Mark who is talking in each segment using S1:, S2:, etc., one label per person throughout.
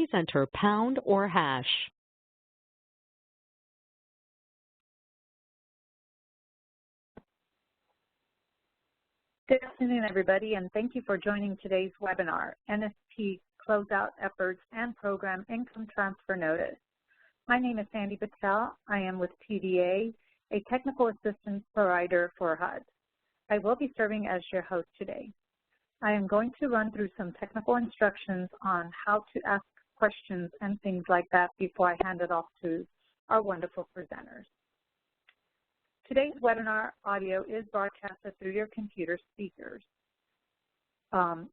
S1: please enter pound or hash.
S2: Good afternoon, everybody, and thank you for joining today's webinar, NSP Closeout Efforts and Program Income Transfer Notice. My name is Sandy Patel. I am with TDA, a technical assistance provider for HUD. I will be serving as your host today. I am going to run through some technical instructions on how to ask questions and things like that before I hand it off to our wonderful presenters. Today's webinar audio is broadcasted through your computer speakers.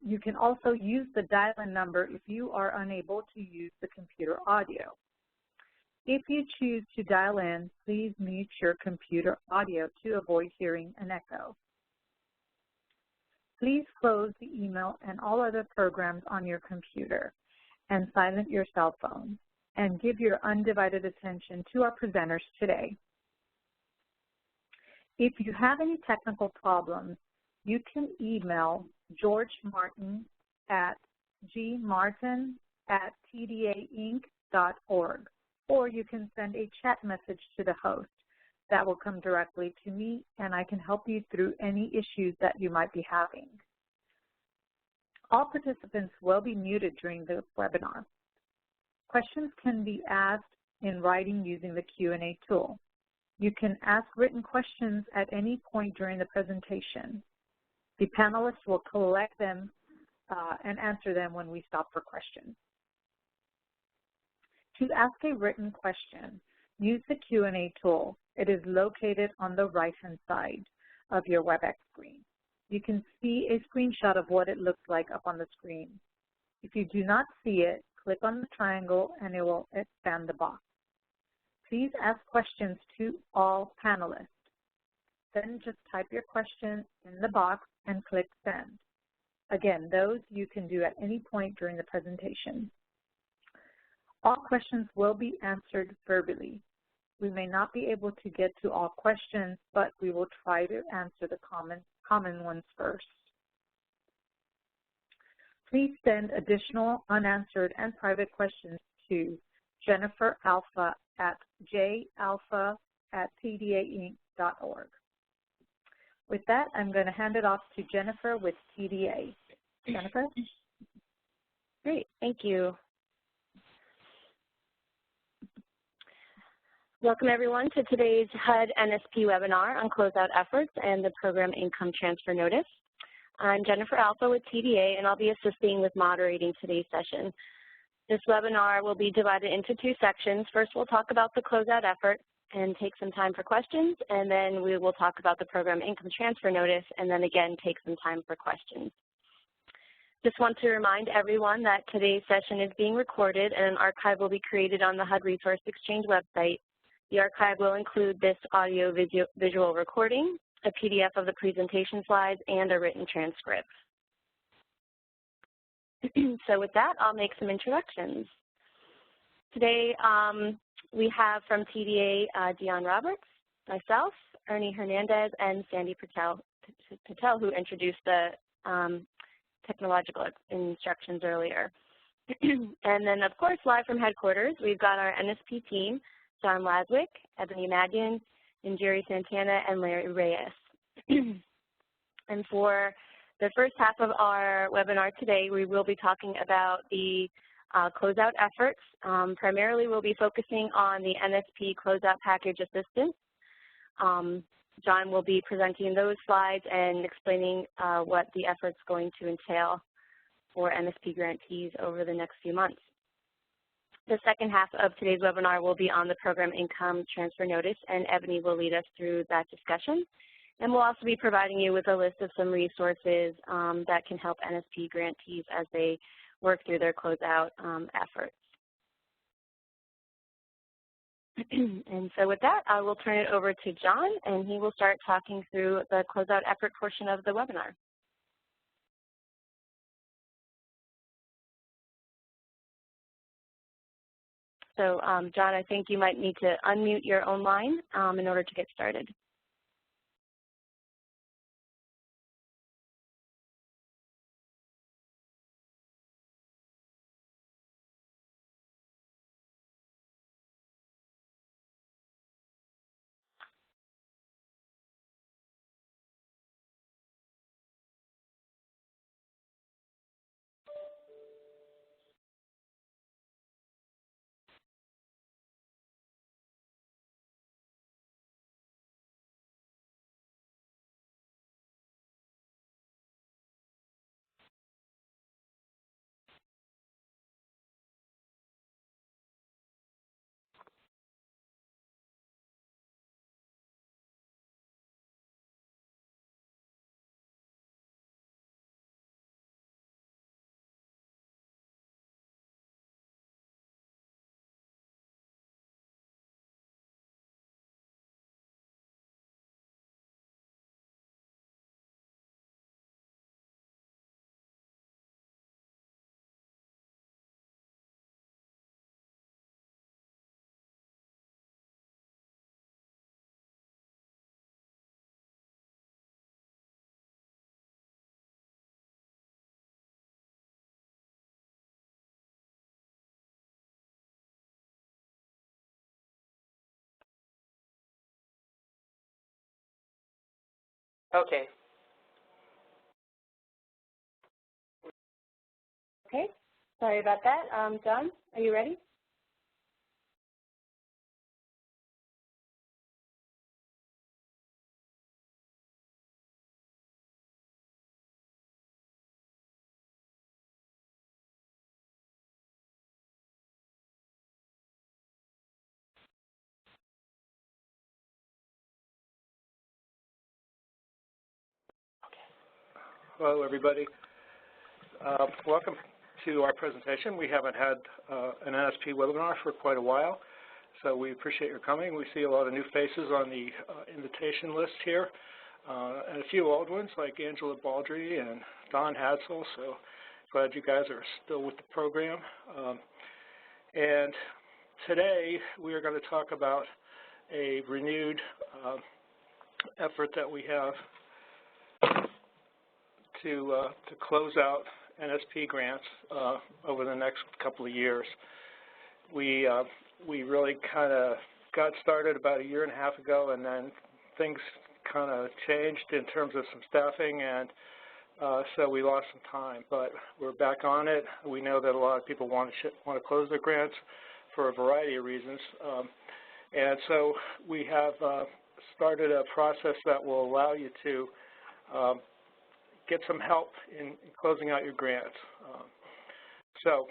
S2: You can also use the dial-in number if you are unable to use the computer audio. If you choose to dial in, please mute your computer audio to avoid hearing an echo. Please close the email and all other programs on your computer and silence your cell phone, and give your undivided attention to our presenters today. If you have any technical problems, you can email George Martin at gmartin@tdainc.org, or you can send a chat message to the host. That will come directly to me, and I can help you through any issues that you might be having. All participants will be muted during the webinar. Questions can be asked in writing using the Q&A tool. You can ask written questions at any point during the presentation. The panelists will collect them and answer them when we stop for questions. To ask a written question, use the Q&A tool. It is located on the right-hand side of your WebEx screen. You can see a screenshot of what it looks like up on the screen. If you do not see it, click on the triangle and it will expand the box. Please ask questions to all panelists. Then just type your question in the box and click send. Again, those you can do at any point during the presentation. All questions will be answered verbally. We may not be able to get to all questions, but we will try to answer the common ones first. Please send additional unanswered and private questions to Jennifer Alpha at jalpha@tdainc.org. With that, I'm going to hand it off to Jennifer with TDA. Jennifer?
S3: Great, thank you. Welcome everyone to today's HUD NSP webinar on closeout efforts and the program income transfer notice. I'm Jennifer Alpha with TDA, and I'll be assisting with moderating today's session. This webinar will be divided into two sections. First, we'll talk about the closeout effort and take some time for questions, and then we will talk about the program income transfer notice, and then again take some time for questions. Just want to remind everyone that today's session is being recorded, and an archive will be created on the HUD Resource Exchange website. The archive will include this audio visual recording, a PDF of the presentation slides, and a written transcript. So with that, I'll make some introductions. Today, we have from TDA, Dion Roberts, myself, Ernie Hernandez, and Sandy Patel, who introduced the technological instructions earlier. And then, of course, live from headquarters, we've got our NSP team, John Laswick, Ebony Madian, and Jerry Santana, and Larry Reyes. And for the first half of our webinar today, we will be talking about the closeout efforts. Primarily, we'll be focusing on the NSP Closeout Package Assistance. John will be presenting those slides and explaining what the effort's going to entail for NSP grantees over the next few months. The second half of today's webinar will be on the program income transfer notice, and Ebony will lead us through that discussion. And we'll also be providing you with a list of some resources that can help NSP grantees as they work through their closeout efforts. And so with that, I will turn it over to John, and he will start talking through the closeout effort portion of the webinar. So, John, I think you might need to unmute your own line in order to get started.
S4: Okay.
S3: Okay, sorry about that. John, are you ready?
S5: Hello, everybody. Welcome to our presentation. We haven't had an NSP webinar for quite a while, so we appreciate your coming. We see a lot of new faces on the invitation list here, and a few old ones like Angela Baldry and Don Hadsel, so glad you guys are still with the program. And today we are going to talk about a renewed effort that we have to close out NSP grants over the next couple of years. We really kind of got started about a year and a half ago, and then things kind of changed in terms of some staffing, and so we lost some time. But we're back on it. We know that a lot of people want to close their grants for a variety of reasons, and so we have started a process that will allow you to get some help in closing out your grants. So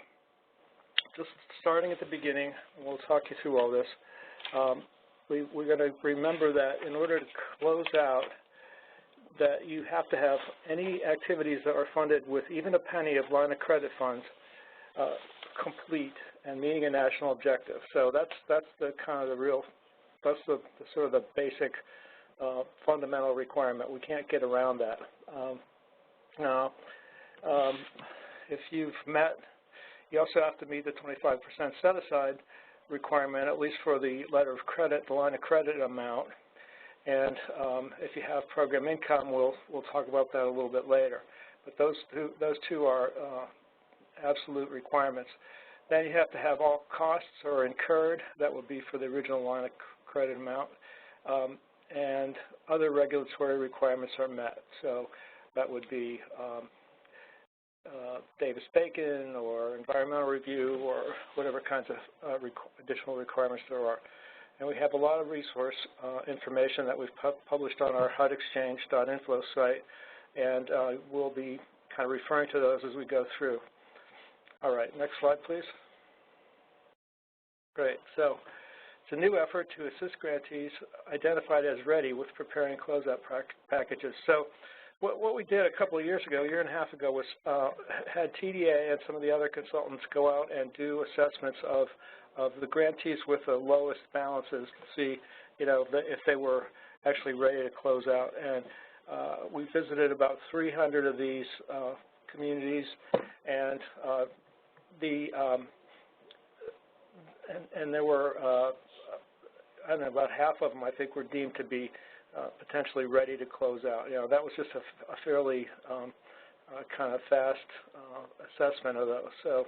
S5: just starting at the beginning, and we'll talk you through all this, we're going to remember that in order to close out, that you have to have any activities that are funded with even a penny of line of credit funds complete and meeting a national objective. So that's the kind of the sort of the basic fundamental requirement. We can't get around that. Now, if you've met, you also have to meet the 25% set-aside requirement, at least for the letter of credit, the line of credit amount. And if you have program income, we'll talk about that a little bit later. But those two are absolute requirements. Then you have to have all costs are incurred. That would be for the original line of credit amount. And other regulatory requirements are met. So that would be Davis-Bacon or environmental review or whatever kinds of additional requirements there are. And we have a lot of resource information that we've published on our HUDexchange.info site, and we'll be kind of referring to those as we go through. All right, next slide, please. Great. So it's a new effort to assist grantees identified as ready with preparing closeout packages. So what we did a couple of years ago, a year and a half ago, was had TDA and some of the other consultants go out and do assessments of the grantees with the lowest balances to see, if they were actually ready to close out. And we visited about 300 of these communities, and there were, I don't know, about half of them I think were deemed to be potentially ready to close out. That was just a fairly kind of fast assessment of those. So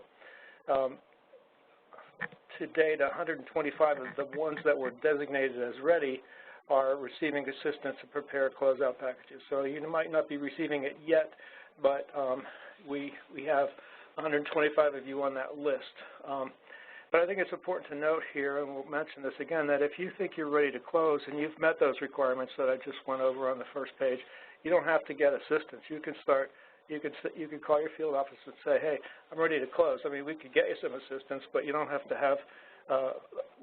S5: to date, 125 of the ones that were designated as ready are receiving assistance to prepare closeout packages. So you might not be receiving it yet, but we have 125 of you on that list. But I think it's important to note here, and we'll mention this again, that if you think you're ready to close and you've met those requirements that I just went over on the first page, you don't have to get assistance. You can start. You could call your field office and say, hey, I'm ready to close. I mean, we could get you some assistance, but you don't have to have,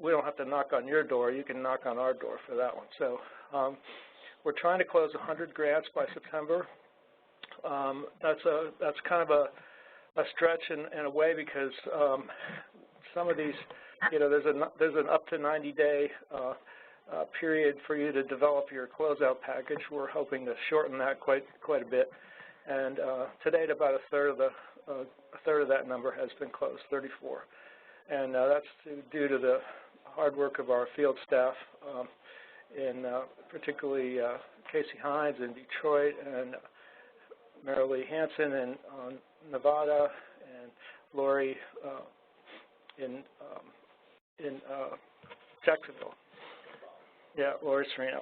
S5: we don't have to knock on your door. You can knock on our door for that one. So we're trying to close 100 grants by September. That's kind of a stretch in a way because some of these, there's an up to 90-day period for you to develop your closeout package. We're hoping to shorten that quite a bit. And to date, about a third of that number has been closed, 34. And that's due to the hard work of our field staff, in particularly Casey Hines in Detroit and Marilee Hansen in Nevada and Lori in Jacksonville. Yeah, Lori Serino.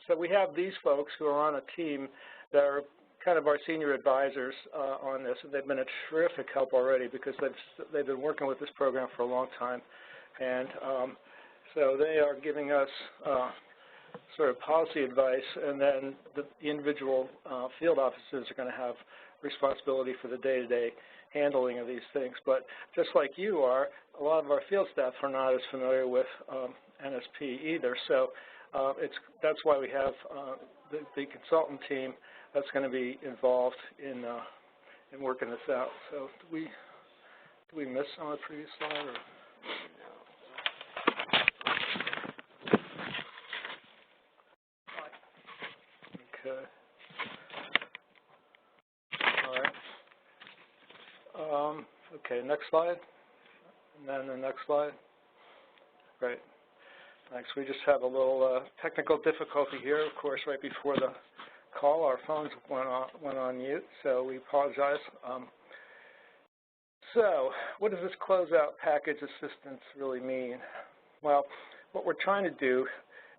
S5: so we have these folks who are on a team that are kind of our senior advisors on this, and they've been a terrific help already because they've been working with this program for a long time. And so they are giving us sort of policy advice, and then the individual field offices are going to have responsibility for the day-to-day handling of these things. But just like you are, a lot of our field staff are not as familiar with NSP either. So that's why we have the consultant team that's going to be involved in working this out. So did we miss on the previous slide? Or? Okay. All right. Okay, next slide. And then the next slide. Great. Thanks. We just have a little technical difficulty here. Of course, right before the call, our phones went on mute, so we apologize. So what does this closeout package assistance really mean? Well, what we're trying to do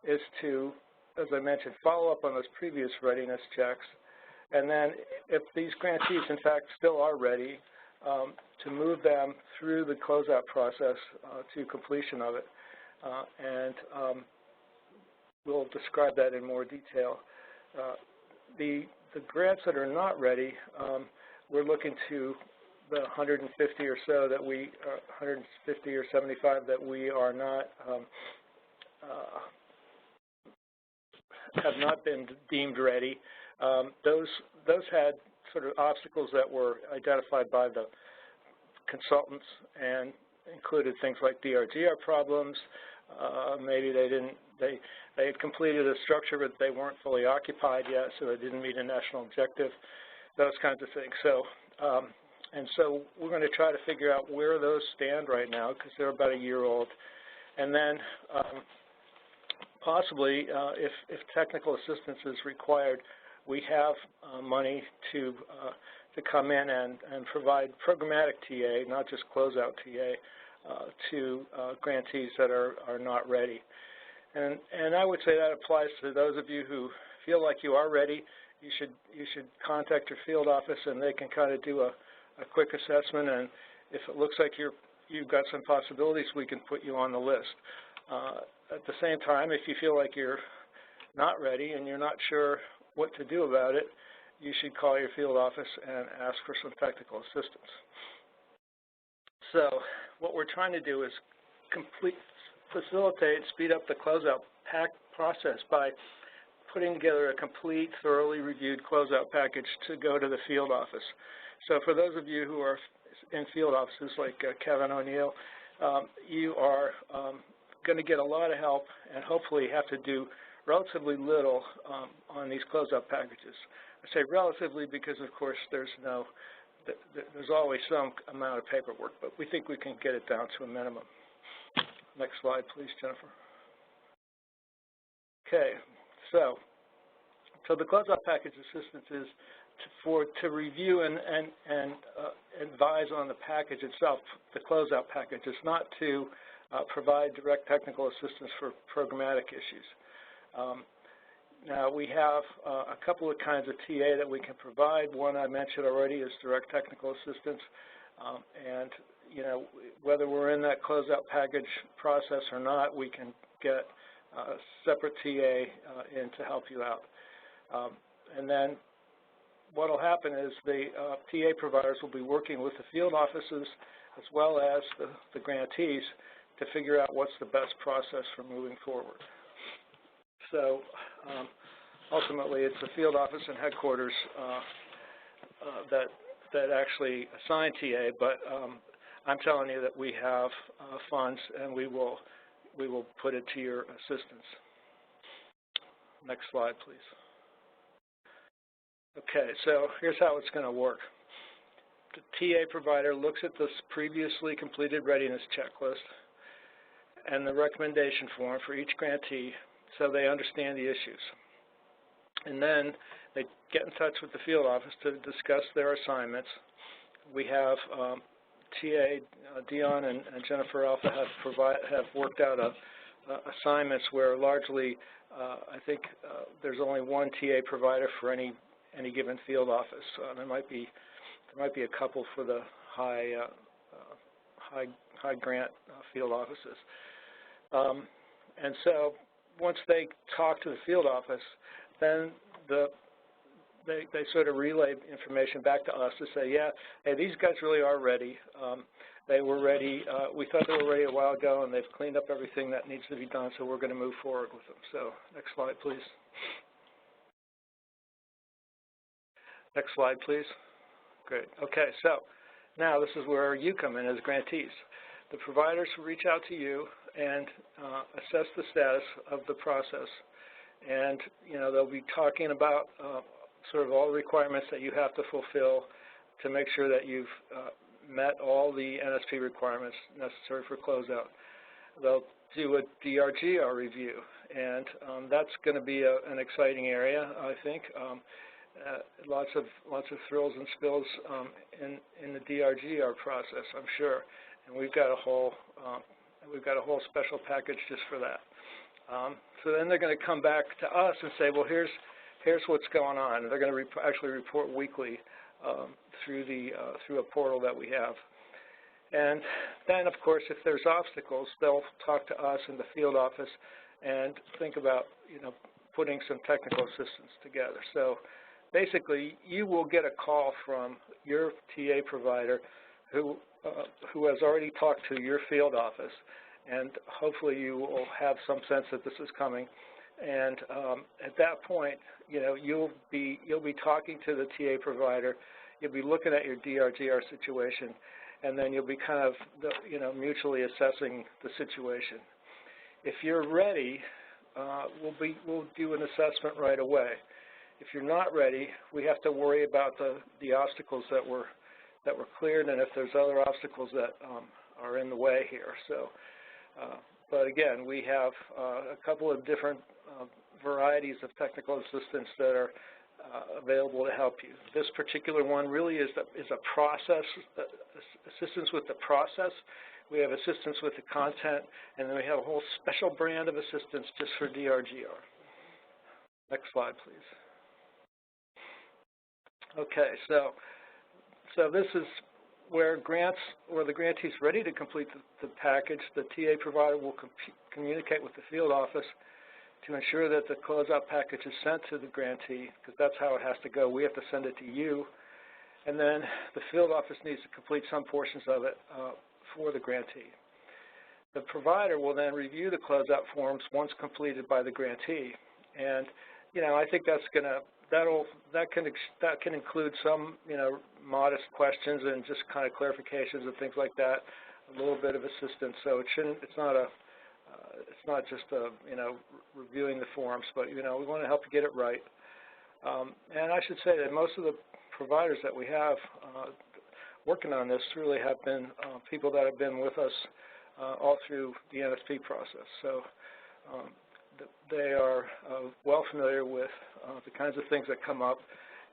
S5: is to, as I mentioned, follow up on those previous readiness checks, and then if these grantees, in fact, still are ready, to move them through the closeout process to completion of it. And we'll describe that in more detail. The grants that are not ready, we're looking to the 150 or so that 150 or 75 that we are not, have not been deemed ready. Those had sort of obstacles that were identified by the consultants and included things like DRGR problems. Maybe they had completed a structure, but they weren't fully occupied yet, so they didn't meet a national objective, those kinds of things. So, and so we're going to try to figure out where those stand right now, because they're about a year old. And then possibly, if technical assistance is required, we have money to come in and provide programmatic TA, not just closeout TA, to grantees that are not ready. And I would say that applies to those of you who feel like you are ready. You should contact your field office, and they can kind of do a quick assessment. And if it looks like you've got some possibilities, we can put you on the list. At the same time, if you feel like you're not ready and you're not sure what to do about it, you should call your field office and ask for some technical assistance. So what we're trying to do is facilitate, speed up the closeout process by putting together a complete, thoroughly reviewed closeout package to go to the field office. So for those of you who are in field offices like Kevin O'Neill, you are going to get a lot of help and hopefully have to do relatively little on these closeout packages. I say relatively because, of course, there's always some amount of paperwork, but we think we can get it down to a minimum. Next slide, please, Jennifer. Okay, so the closeout package assistance is to review and advise on the package itself, the closeout package. It's not to provide direct technical assistance for programmatic issues. Now, we have a couple of kinds of TA that we can provide. One I mentioned already is direct technical assistance. And, you know, whether we're in that closeout package process or not, we can get a separate TA in to help you out. And then what will happen is the TA providers will be working with the field offices as well as the grantees to figure out what's the best process for moving forward. So ultimately, it's the field office and headquarters that actually assign TA, but I'm telling you that we have funds, and we will put it to your assistance. Next slide, please. Okay, so here's how it's going to work. The TA provider looks at this previously completed readiness checklist and the recommendation form for each grantee so they understand the issues. And then they get in touch with the field office to discuss their assignments. We have TA, Dion and Jennifer Alpha have worked out a assignments where largely I think there's only one TA provider for any given field office. There might be a couple for the high grant field offices. And so once they talk to the field office, then they sort of relay information back to us to say, yeah, hey, these guys really are ready. They were ready. We thought they were ready a while ago, and they've cleaned up everything that needs to be done, so we're going to move forward with them. So next slide, please. Next slide, please. Great. Okay, so now this is where you come in as grantees. The providers reach out to you and assess the status of the process. And, you know, they'll be talking about sort of all the requirements that you have to fulfill to make sure that you've met all the NSP requirements necessary for closeout. They'll do a DRGR review, and that's going to be an exciting area, I think. Lots of thrills and spills in the DRGR process, I'm sure, and we've got a whole special package just for that. So then they're going to come back to us and say, well, here's what's going on. And they're going to actually report weekly through a portal that we have. And then, of course, if there's obstacles, they'll talk to us in the field office and think about, you know, putting some technical assistance together. So basically, you will get a call from your TA provider who has already talked to your field office, and hopefully you will have some sense that this is coming. And at that point, you know, you'll be talking to the TA provider. You'll be looking at your DRGR situation, and then you'll be kind of, you know, mutually assessing the situation. If you're ready, we'll do an assessment right away. If you're not ready, we have to worry about the obstacles that were cleared, and if there's other obstacles that are in the way here. So, but again, we have a couple of different varieties of technical assistance that are available to help you. This particular one really is a process, assistance with the process. We have assistance with the content, and then we have a whole special brand of assistance just for DRGR. Next slide, please. Okay, so this is where the grantee is ready to complete the package. The TA provider will communicate with the field office to ensure that the closeout package is sent to the grantee, because that's how it has to go. We have to send it to you, and then the field office needs to complete some portions of it for the grantee. The provider will then review the closeout forms once completed by the grantee, and you know, I think that's that can include some, you know, modest questions and just kind of clarifications and things like that, a little bit of assistance. So it's not just you know, reviewing the forms, but you know, we want to help you get it right. And I should say that most of the providers that we have working on this really have been people that have been with us all through the NSP process. So they are well familiar with the kinds of things that come up,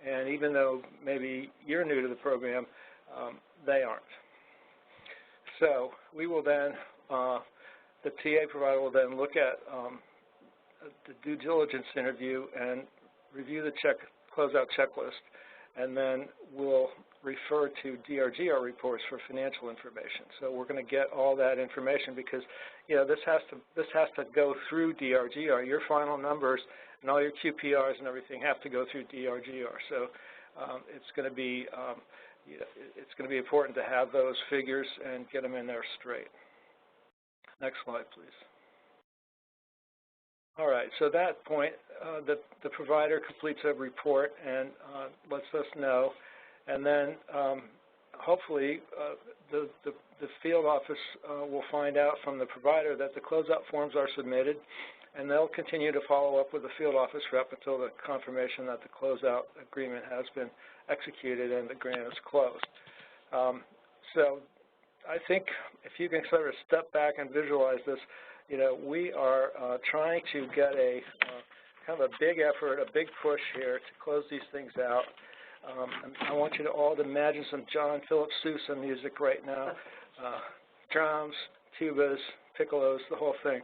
S5: and even though maybe you're new to the program, they aren't. So we will then, the TA provider will then look at the due diligence interview and review the closeout checklist, and then we'll refer to DRGR reports for financial information. So we're going to get all that information because, you know, this has to go through DRGR. Your final numbers and all your QPRs and everything have to go through DRGR. So it's going to be important to have those figures and get them in there straight. Next slide, please. All right, so at that point, the provider completes a report and lets us know, and then hopefully the field office will find out from the provider that the closeout forms are submitted, and they'll continue to follow up with the field office rep until the confirmation that the closeout agreement has been executed and the grant is closed. So I think if you can sort of step back and visualize this, you know, we are trying to get a kind of a big effort, a big push here to close these things out. I want you to all to imagine some John Philip Sousa music right now, drums, tubas, piccolos, the whole thing.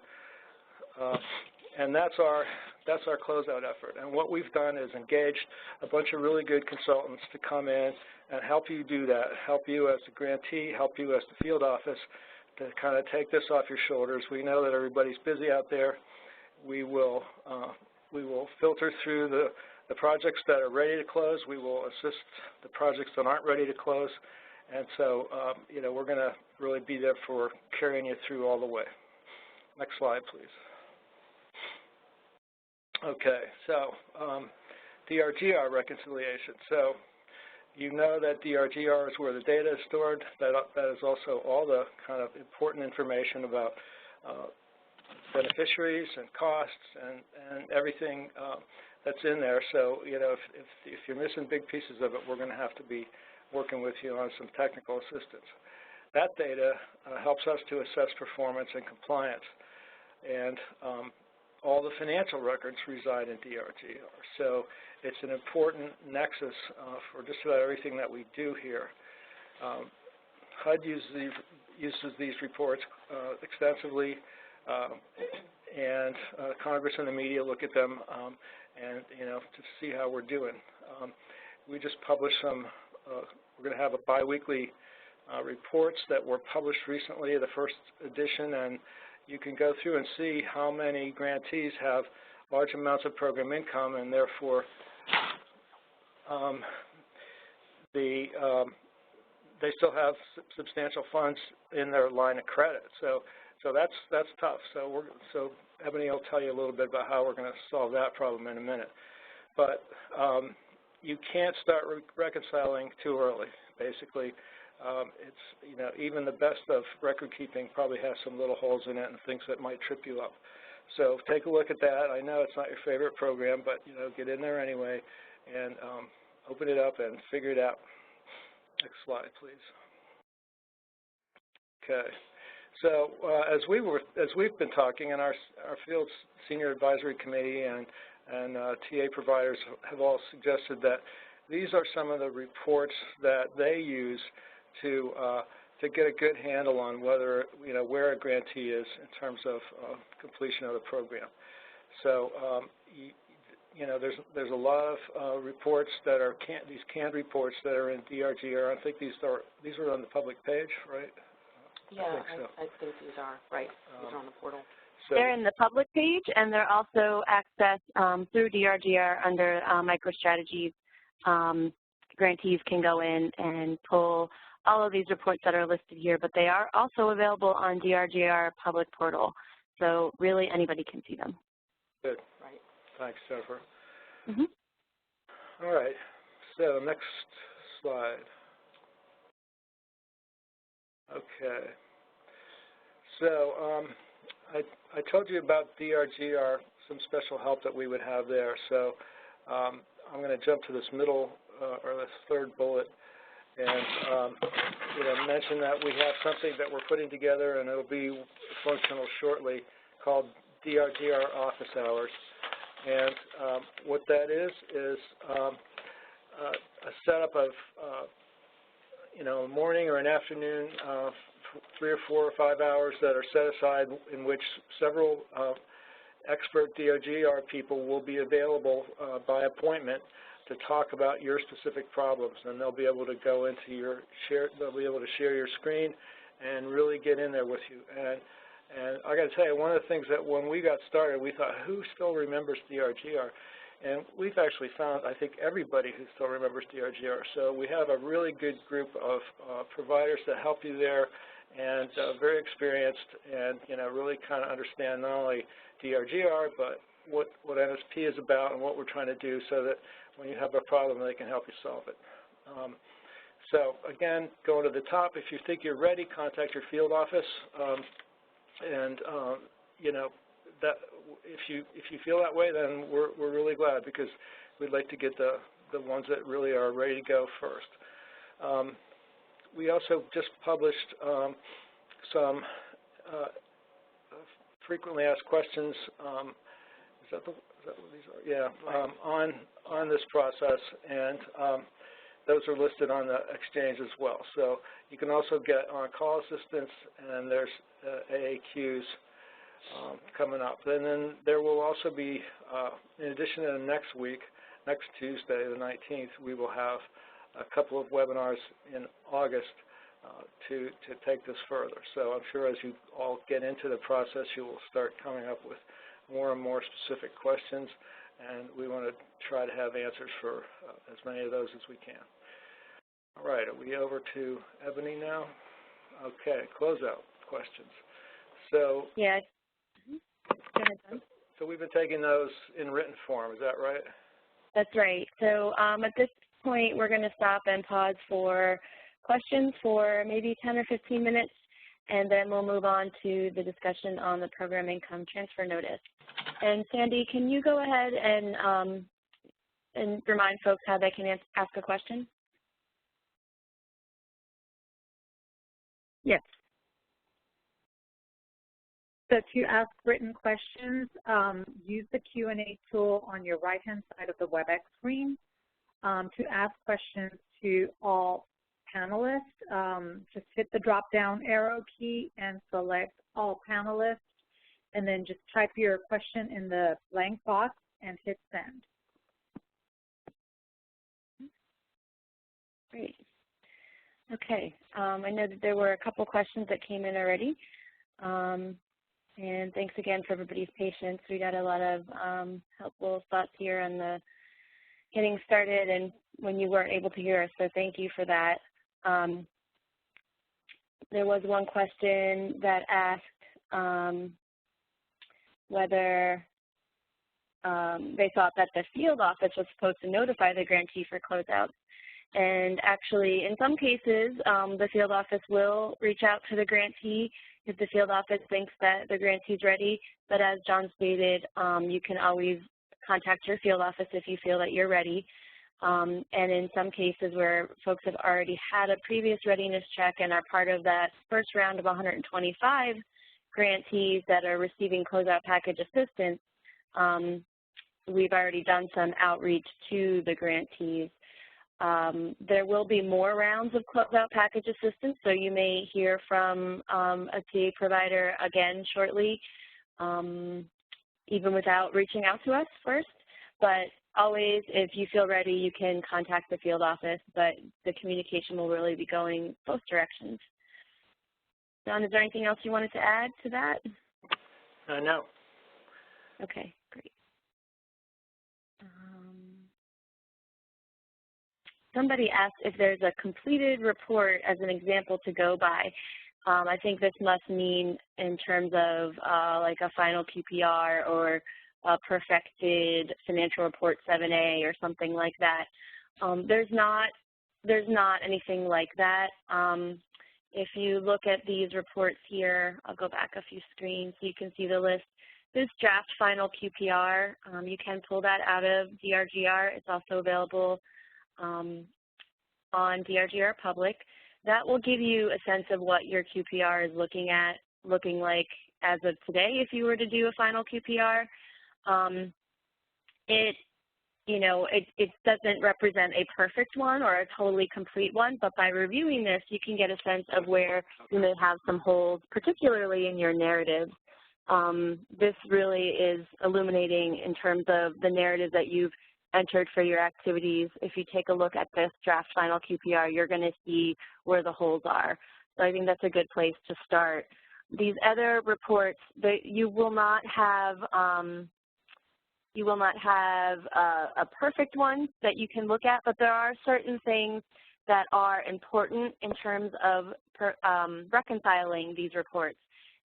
S5: And that's our closeout effort. And what we've done is engaged a bunch of really good consultants to come in and help you do that, help you as the grantee, help you as the field office to kind of take this off your shoulders. We know that everybody's busy out there. We will filter through the projects that are ready to close. We will assist the projects that aren't ready to close. And so, we're going to really be there for carrying you through all the way. Next slide, please. Okay, so DRGR reconciliation. So you know that DRGR is where the data is stored. That is also all the kind of important information about beneficiaries and costs and everything that's in there. So, if you're missing big pieces of it, we're going to have to be working with you on some technical assistance. That data helps us to assess performance and compliance. And all the financial records reside in DRGR. So it's an important nexus for just about everything that we do here. HUD uses these reports extensively, and Congress and the media look at them and, to see how we're doing. We just published some, we're going to have a biweekly reports that were published recently, the first edition, and you can go through and see how many grantees have large amounts of program income, and therefore they still have substantial funds in their line of credit. So that's tough. So Ebony will tell you a little bit about how we're going to solve that problem in a minute. But you can't start reconciling too early, basically. It's, even the best of record keeping probably has some little holes in it and things that might trip you up. So take a look at that. I know it's not your favorite program, but, get in there anyway and open it up and figure it out. Next slide, please. Okay. So as we've been talking, and our field's senior advisory committee and TA providers have all suggested that these are some of the reports that they use to get a good handle on whether, where a grantee is in terms of completion of the program. So, there's a lot of reports that are these canned reports that are in DRGR. I think these are on the public page, right?
S4: Yeah, I think these are, right. These are on the portal.
S3: So they're in the public page, and they're also accessed through DRGR under MicroStrategies. Grantees can go in and pull all of these reports that are listed here, but they are also available on DRGR public portal. So really anybody can see them.
S5: Good. Right. Thanks, Jennifer.
S3: Mm-hmm.
S5: All right. So next slide. Okay. So I told you about DRGR, some special help that we would have there. So I'm going to jump to this middle or this third bullet and mention that we have something that we're putting together, and it'll be functional shortly, called DRGR Office Hours. And what that is a setup of a morning or an afternoon, 3 or 4 or 5 hours that are set aside in which several expert DRGR people will be available by appointment to talk about your specific problems, and they'll be able to go into they'll be able to share your screen and really get in there with you. And I got to tell you, one of the things that when we got started, we thought, who still remembers DRGR? And we've actually found, I think, everybody who still remembers DRGR. So we have a really good group of providers that help you there, and very experienced, and really kind of understand not only DRGR, but what NSP is about and what we're trying to do, so that when you have a problem, they can help you solve it. So again, going to the top, if you think you're ready, contact your field office, and that if you feel that way, then we're really glad, because we'd like to get the ones that really are ready to go first. We also just published some frequently asked questions. Is that what these are? Yeah, on this process, and those are listed on the exchange as well. So you can also get on-call assistance, and there's AAQs coming up. And then there will also be, in addition to next week, next Tuesday, the 19th, we will have a couple of webinars in August to take this further. So I'm sure as you all get into the process, you will start coming up with more and more specific questions, and we want to try to have answers for as many of those as we can. All right, are we over to Ebony now? Okay, closeout questions. So
S3: yeah. Go ahead, John.
S5: So we've been taking those in written form, is that right?
S3: That's right. So at this point, we're going to stop and pause for questions for maybe 10 or 15 minutes, and then we'll move on to the discussion on the program income transfer notice. And Sandy, can you go ahead and remind folks how they can ask a question?
S2: Yes. So to ask written questions, use the Q&A tool on your right-hand side of the WebEx screen. To ask questions to all panelists, just hit the drop-down arrow key and select all panelists, and then just type your question in the blank box and hit send.
S3: Great. Okay. I know that there were a couple questions that came in already. And thanks again for everybody's patience. We got a lot of helpful thoughts here on the getting started and when you weren't able to hear us, so thank you for that. There was one question that asked whether they thought that the field office was supposed to notify the grantee for closeouts. And actually, in some cases, the field office will reach out to the grantee if the field office thinks that the grantee is ready. But as John stated, you can always contact your field office if you feel that you're ready. And in some cases where folks have already had a previous readiness check and are part of that first round of 125 grantees that are receiving closeout package assistance, we've already done some outreach to the grantees. There will be more rounds of closeout package assistance, so you may hear from a TA provider again shortly, even without reaching out to us first. But always, if you feel ready, you can contact the field office, but the communication will really be going both directions. John, is there anything else you wanted to add to that?
S5: No.
S3: Okay, great. Somebody asked if there's a completed report as an example to go by. I think this must mean in terms of like a final QPR or a perfected financial report 7A or something like that. There's not anything like that. If you look at these reports here, I'll go back a few screens so you can see the list. This draft final QPR, you can pull that out of DRGR. It's also available on DRGR Public. That will give you a sense of what your QPR is looking like as of today if you were to do a final QPR. It doesn't represent a perfect one or a totally complete one, but by reviewing this, you can get a sense of where you may have some holes, particularly in your narrative. This really is illuminating in terms of the narrative that you've entered for your activities. If you take a look at this draft final QPR, you're going to see where the holes are. So I think that's a good place to start. These other reports, you will not have a perfect one that you can look at, but there are certain things that are important in terms of reconciling these reports.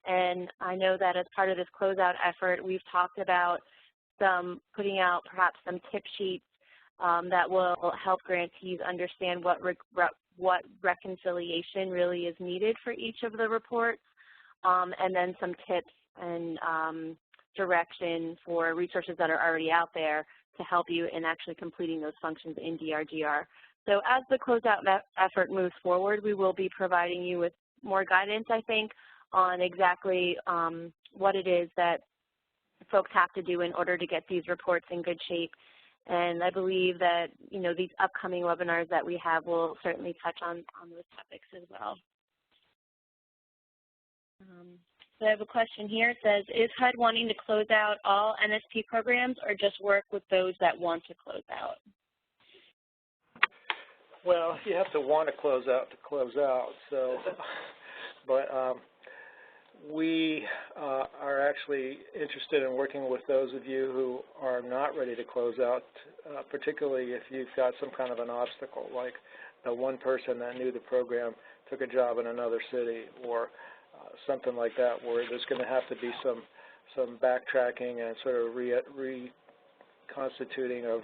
S3: And I know that as part of this closeout effort, we've talked about putting out perhaps some tip sheets that will help grantees understand what reconciliation really is needed for each of the reports, and then some tips and direction for resources that are already out there to help you in actually completing those functions in DRGR. So as the closeout effort moves forward, we will be providing you with more guidance, I think, on exactly what it is that folks have to do in order to get these reports in good shape. And I believe that, these upcoming webinars that we have will certainly touch on those topics as well. So I have a question here. It says, is HUD wanting to close out all NSP programs or just work with those that want to close out?
S5: Well, you have to want to close out, so, but we are actually interested in working with those of you who are not ready to close out, particularly if you've got some kind of an obstacle, like the one person that knew the program took a job in another city, or something like that, where there's going to have to be some backtracking and sort of reconstituting of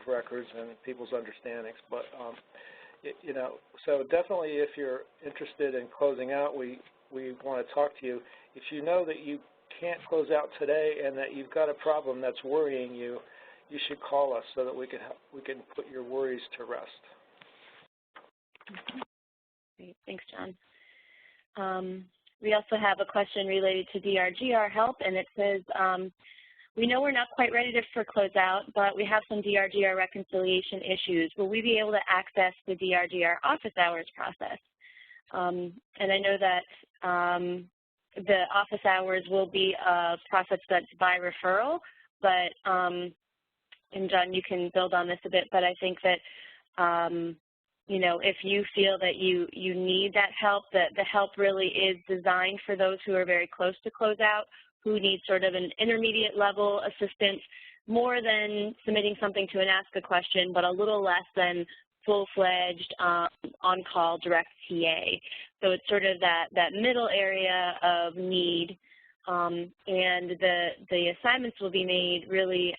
S5: records and people's understandings. But you know, so definitely, if you're interested in closing out, we want to talk to you. If you know that you can't close out today and that you've got a problem that's worrying you, you should call us so that we can put your worries to rest.
S3: Great, thanks, John. We also have a question related to DRGR help, and it says, we know we're not quite ready for closeout, but we have some DRGR reconciliation issues. Will we be able to access the DRGR office hours process? And I know that the office hours will be a process that's by referral, but, and John, you can build on this a bit, but I think that, you know, if you feel that you need that help, that the help really is designed for those who are very close to closeout, who need sort of an intermediate level assistance, more than submitting something to an ask a question, but a little less than full-fledged on-call direct TA. So it's sort of that middle area of need, and the assignments will be made really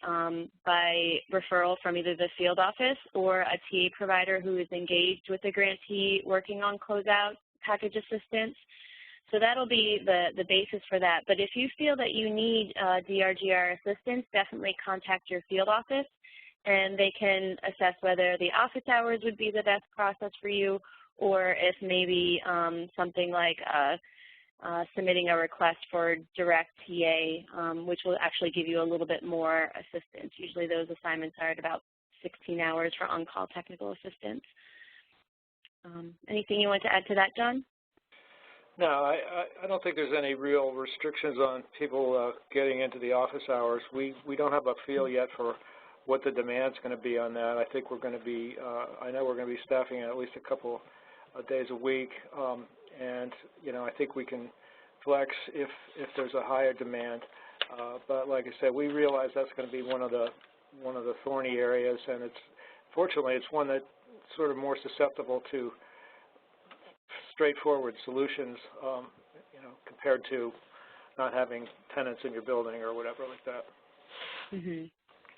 S3: by referral from either the field office or a TA provider who is engaged with the grantee working on closeout package assistance. So that'll be the basis for that. But if you feel that you need DRGR assistance, definitely contact your field office, and they can assess whether the office hours would be the best process for you, or if maybe something like submitting a request for direct TA, which will actually give you a little bit more assistance. Usually those assignments are at about 16 hours for on-call technical assistance. Anything you want to add to that, John?
S5: No, I don't think there's any real restrictions on people getting into the office hours. We don't have a feel yet for what the demand's going to be on that. I think we're going to be, I know we're going to be staffing at least a couple of days a week, and you know, I think we can flex if there's a higher demand. But like I said, we realize that's going to be one of the thorny areas, and fortunately it's one that's sort of more susceptible to straightforward solutions, you know, compared to not having tenants in your building or whatever like that.
S3: Mm-hmm.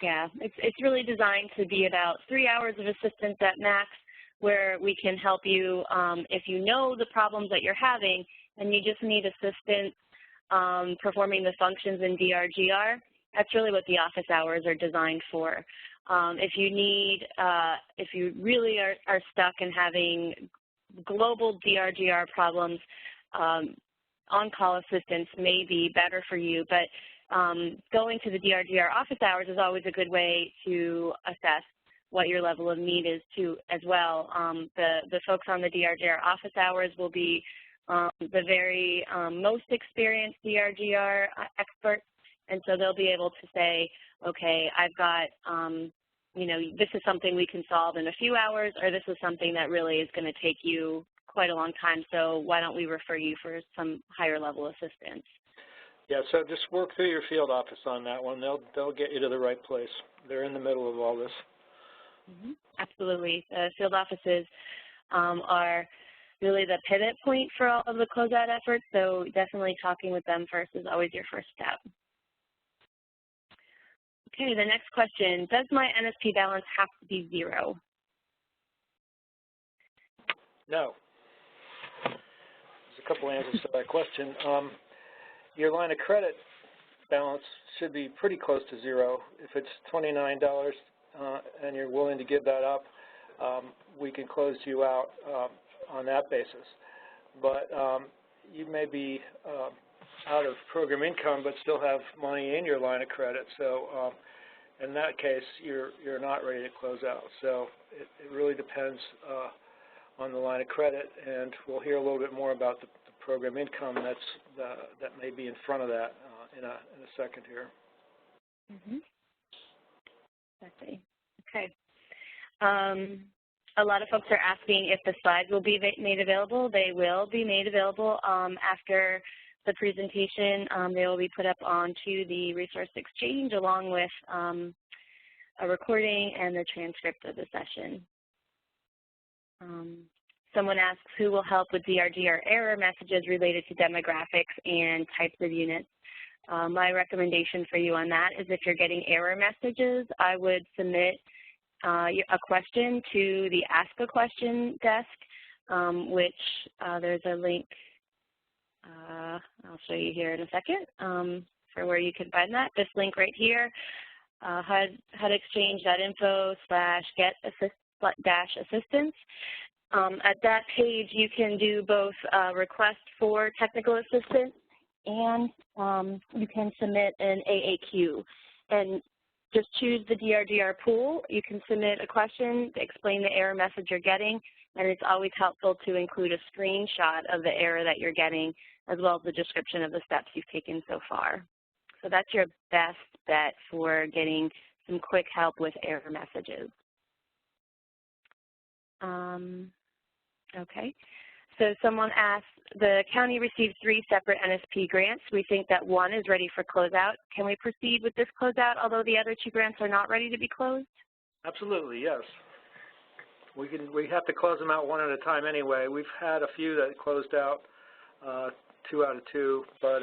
S3: Yeah, it's really designed to be about 3 hours of assistance at max, where we can help you if you know the problems that you're having and you just need assistance performing the functions in DRGR. That's really what the office hours are designed for. If you really are stuck in having global DRGR problems, on-call assistance may be better for you, but going to the DRGR office hours is always a good way to assess what your level of need is too as well. The folks on the DRGR office hours will be the very most experienced DRGR experts, and so they'll be able to say, okay, I've got, you know, this is something we can solve in a few hours, or this is something that really is going to take you quite a long time, so why don't we refer you for some higher level assistance?
S5: Yeah, so just work through your field office on that one. They'll get you to the right place. They're in the middle of all this.
S3: Mm-hmm. Absolutely. The field offices are really the pivot point for all of the closeout efforts, so definitely talking with them first is always your first step. Okay, the next question, does my NSP balance have to be 0?
S5: No. There's a couple answers to that question. Your line of credit balance should be pretty close to 0. If it's $29 and you're willing to give that up, we can close you out on that basis. But you may be out of program income but still have money in your line of credit. So in that case, you're not ready to close out. So it really depends on the line of credit, and we'll hear a little bit more about the program income that may be in front of that in a second here.
S3: Exactly. Okay. A lot of folks are asking if the slides will be made available. They will be made available after the presentation. They will be put up onto the Resource Exchange along with a recording and the transcript of the session. Someone asks who will help with DRDR error messages related to demographics and types of units. My recommendation for you on that is if you're getting error messages, I would submit a question to the Ask a Question desk, which there's a link, I'll show you here in a second for where you can find that. This link right here, HUD-exchange.info/get-assistance. At that page, you can do both request for technical assistance and you can submit an AAQ. And just choose the DRDR pool. You can submit a question to explain the error message you're getting, and it's always helpful to include a screenshot of the error that you're getting, as well as the description of the steps you've taken so far. So that's your best bet for getting some quick help with error messages. Okay. So someone asked, the county received 3 separate NSP grants. We think that one is ready for closeout. Can we proceed with this closeout, although the other 2 grants are not ready to be closed?
S5: Absolutely, yes. We have to close them out one at a time anyway. We've had a few that closed out, 2 out of 2, but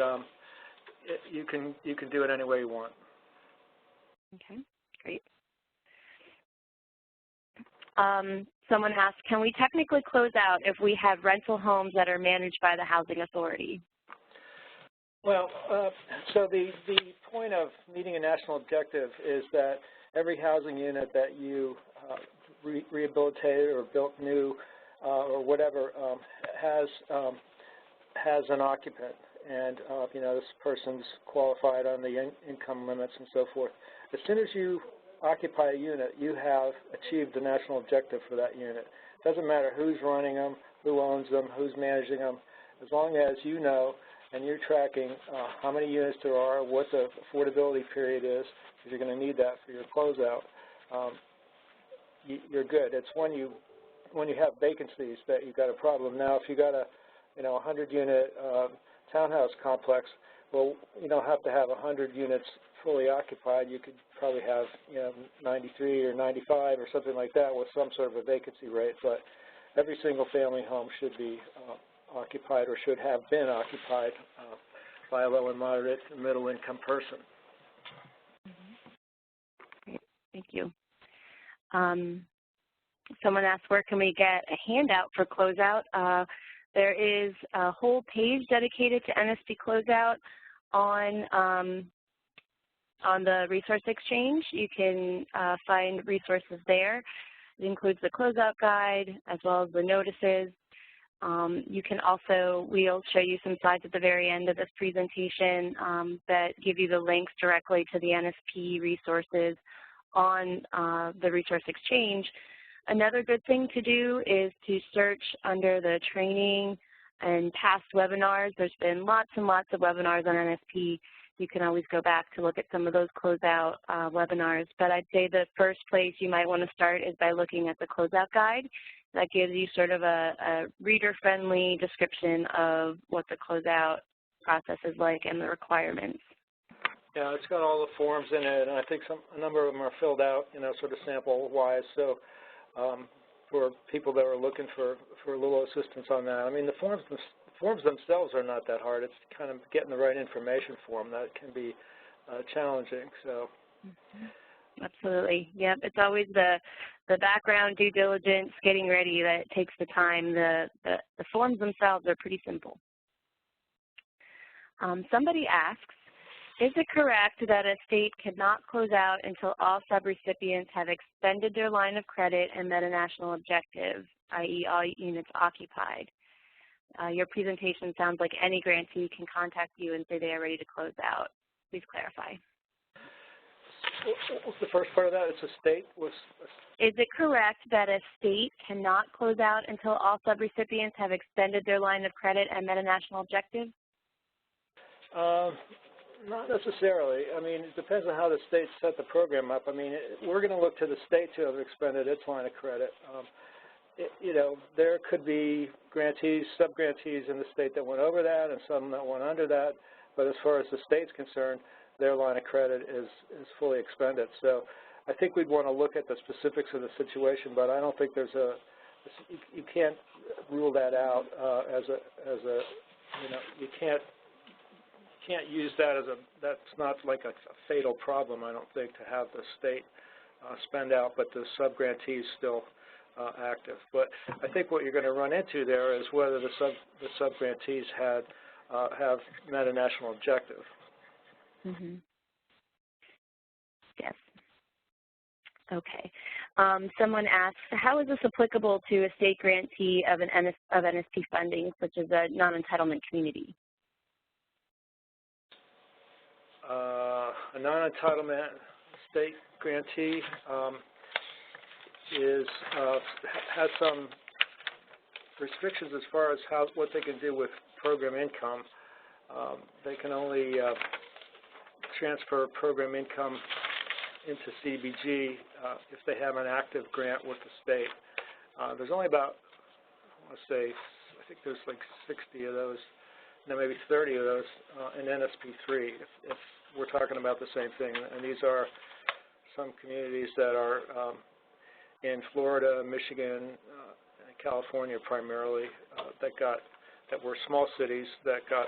S5: you can do it any way you want.
S3: Okay, great. Someone asked, can we technically close out if we have rental homes that are managed by the housing authority?
S5: Well, so the point of meeting a national objective is that every housing unit that you rehabilitated or built new or whatever has an occupant, and you know, this person's qualified on the income limits and so forth. As soon as you occupy a unit, you have achieved the national objective for that unit. It doesn't matter who's running them, who owns them, who's managing them, as long as you know and you're tracking how many units there are, what the affordability period is, because you're going to need that for your closeout. You're good. It's when you have vacancies that you've got a problem. Now, if you got a 100-unit townhouse complex, well, you don't have to have 100 units fully occupied. You could probably have 93 or 95 or something like that with some sort of a vacancy rate. But every single family home should be occupied or should have been occupied by a low and moderate and middle income person.
S3: Great. Thank you. Someone asked, where can we get a handout for closeout? There is a whole page dedicated to NSP closeout on the Resource Exchange. You can find resources there. It includes the closeout guide as well as the notices. You can also, we'll show you some slides at the very end of this presentation that give you the links directly to the NSP resources on the Resource Exchange. Another good thing to do is to search under the training and past webinars. There's been lots and lots of webinars on NSP. You can always go back to look at some of those closeout webinars. But I'd say the first place you might want to start is by looking at the closeout guide. That gives you sort of a reader-friendly description of what the closeout process is like and the requirements.
S5: Yeah, it's got all the forms in it, and I think a number of them are filled out, sort of sample-wise. So for people that are looking for a little assistance on that, I mean, the forms themselves are not that hard. It's kind of getting the right information for them that can be challenging. So.
S3: Absolutely. Yep. It's always the background due diligence, getting ready that takes the time. The forms themselves are pretty simple. Somebody asks, is it correct that a state cannot close out until all subrecipients have expended their line of credit and met a national objective, i.e. all units occupied? Your presentation sounds like any grantee can contact you and say they are ready to close out. Please clarify.
S5: What's the first part of that? It's a state?
S3: Is it correct that a state cannot close out until all subrecipients have expended their line of credit and met a national objective?
S5: Not necessarily. I mean, it depends on how the state set the program up. I mean, we're going to look to the state to have expended its line of credit. You know, there could be grantees, sub-grantees in the state that went over that and some that went under that. But as far as the state's concerned, their line of credit is fully expended. So I think we'd want to look at the specifics of the situation, but I don't think there's you can't rule that out as a you know, you can't use that as that's not like a fatal problem, I don't think, to have the state spend out, but the sub-grantees still active. But I think what you're going to run into there is whether the sub-grantees have met a national objective.
S3: Mm-hmm. Yes. Okay. Someone asks, how is this applicable to a state grantee of NSP funding, such as a non-entitlement community?
S5: A non-entitlement state grantee has some restrictions as far as what they can do with program income. They can only transfer program income into CBG if they have an active grant with the state. There's only about, I want to say, I think there's like 60 of those, no, maybe 30 of those in NSP3, if we're talking about the same thing. And these are some communities that are in Florida, Michigan, and California primarily that were small cities that got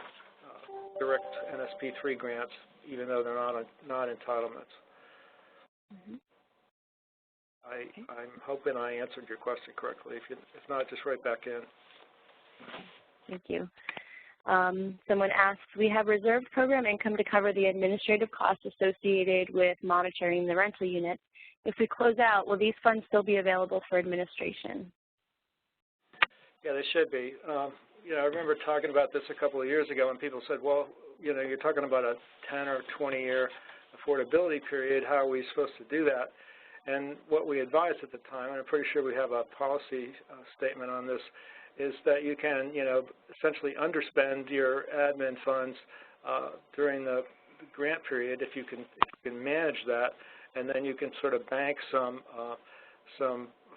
S5: direct NSP3 grants, even though they're not entitlements.
S3: Mm-hmm.
S5: I'm hoping I answered your question correctly. If not, just write back in.
S3: Thank you. Someone asks, we have reserved program income to cover the administrative costs associated with monitoring the rental units. If we close out, will these funds still be available for administration?
S5: Yeah, they should be. You know, I remember talking about this a couple of years ago, and people said, well, you know, you're talking about a 10 or 20-year affordability period. How are we supposed to do that? And what we advised at the time, and I'm pretty sure we have a policy statement on this, is that you can, you know, essentially underspend your admin funds during the grant period if you can manage that, and then you can sort of bank some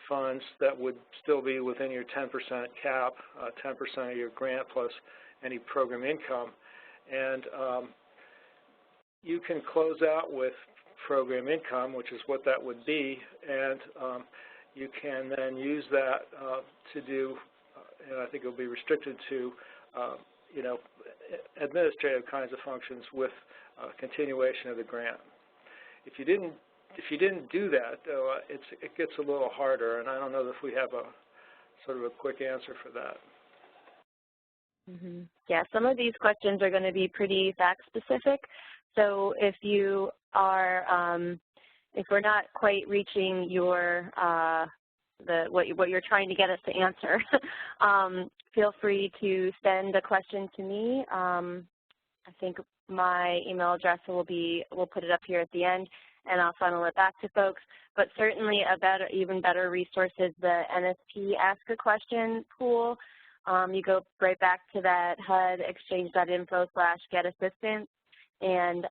S5: funds that would still be within your 10% cap, 10% of your grant plus any program income, and you can close out with program income, which is what that would be, and you can then use that to do, and I think it will be restricted to, you know, administrative kinds of functions with continuation of the grant. If you didn't do that, though, it gets a little harder, and I don't know if we have a sort of a quick answer for that.
S3: Mm-hmm. Yeah, some of these questions are going to be pretty fact-specific. So if you are, if we're not quite reaching your what you're trying to get us to answer, feel free to send a question to me. I think my email address we'll put it up here at the end, and I'll funnel it back to folks. But certainly even better resource is the NSP Ask a Question pool. You go right back to that HUD-exchange.info/get-assistance, and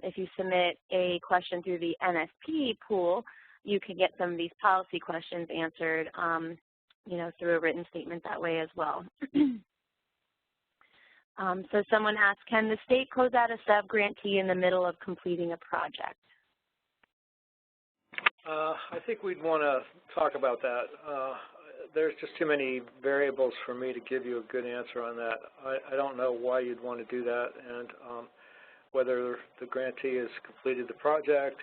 S3: if you submit a question through the NSP pool, you can get some of these policy questions answered, you know, through a written statement that way as well. So someone asked, can the state close out a sub-grantee in the middle of completing a project?
S5: I think we'd want to talk about that. There's just too many variables for me to give you a good answer on that. I don't know why you'd want to do that, and whether the grantee has completed the project,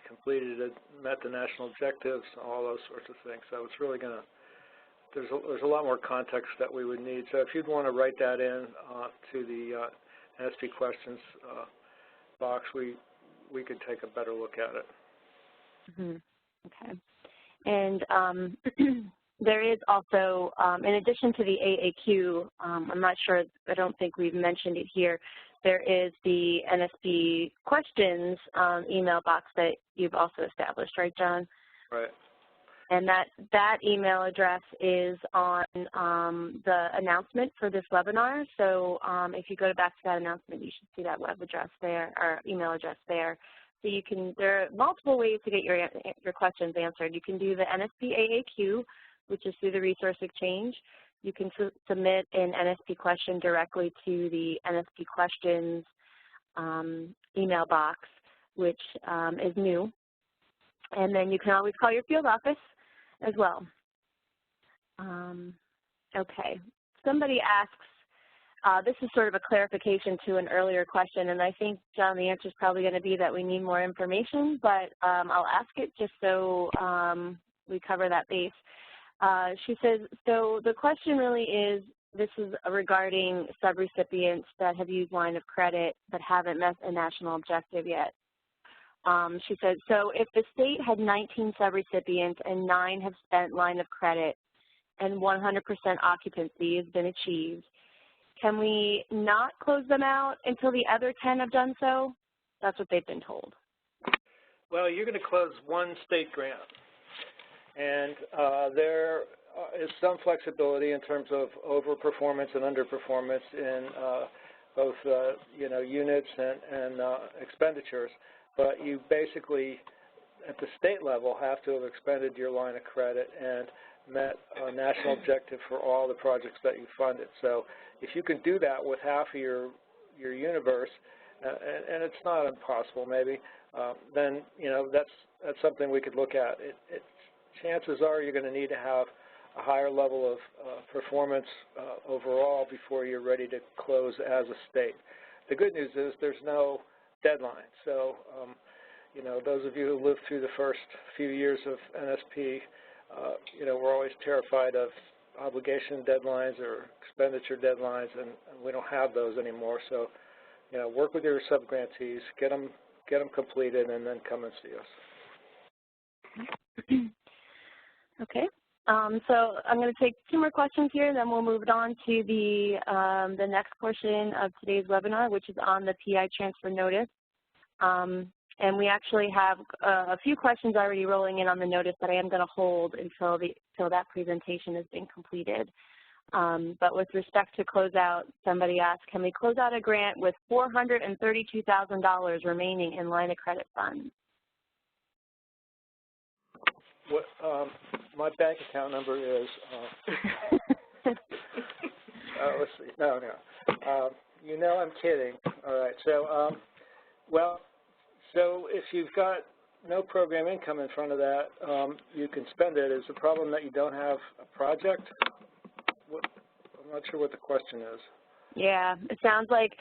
S5: met the national objectives, all those sorts of things. So it's really going to, there's a lot more context that we would need. So if you'd want to write that in to the NSP questions box, we could take a better look at it.
S3: Mm-hmm. Okay. And there is also, in addition to the AAQ, I'm not sure, I don't think we've mentioned it here, there is the NSP questions email box that you've also established, right, John?
S5: Right.
S3: And that email address is on the announcement for this webinar. So if you go back to that announcement, you should see that web address there, or email address there. So you can, there are multiple ways to get your questions answered. You can do the NSP AAQ, which is through the Resource Exchange. You can submit an NSP question directly to the NSP questions email box, which is new. And then you can always call your field office as well. Okay, somebody asks, this is sort of a clarification to an earlier question, and I think, John, the answer is probably going to be that we need more information, but I'll ask it just so we cover that base. She says, so the question really is, this is regarding subrecipients that have used line of credit but haven't met a national objective yet. She said, so if the state had 19 subrecipients and 9 have spent line of credit and 100% occupancy has been achieved, can we not close them out until the other 10 have done so? That's what they've been told.
S5: Well, you're going to close one state grant, and there is some flexibility in terms of overperformance and underperformance in both units and expenditures. But you basically, at the state level, have to have expended your line of credit and met a national objective for all the projects that you funded. So if you can do that with half of your universe, and it's not impossible maybe, then that's something we could look at. Chances are you're going to need to have a higher level of performance overall before you're ready to close as a state. The good news is there's no deadline. So, those of you who lived through the first few years of NSP, we're always terrified of obligation deadlines or expenditure deadlines, and we don't have those anymore. So, work with your subgrantees, get them completed, and then come and see us.
S3: Okay. So I'm going to take 2 more questions here, then we'll move on to the next portion of today's webinar, which is on the PI transfer notice. And we actually have a few questions already rolling in on the notice that I am going to hold until that presentation has been completed. But with respect to closeout, somebody asked, can we close out a grant with $432,000 remaining in line of credit funds?
S5: What, my bank account number is, let's see, no. I'm kidding. All right, so, so if you've got no program income in front of that, you can spend it. Is the problem that you don't have a project? I'm not sure what the question is.
S3: Yeah, it sounds like,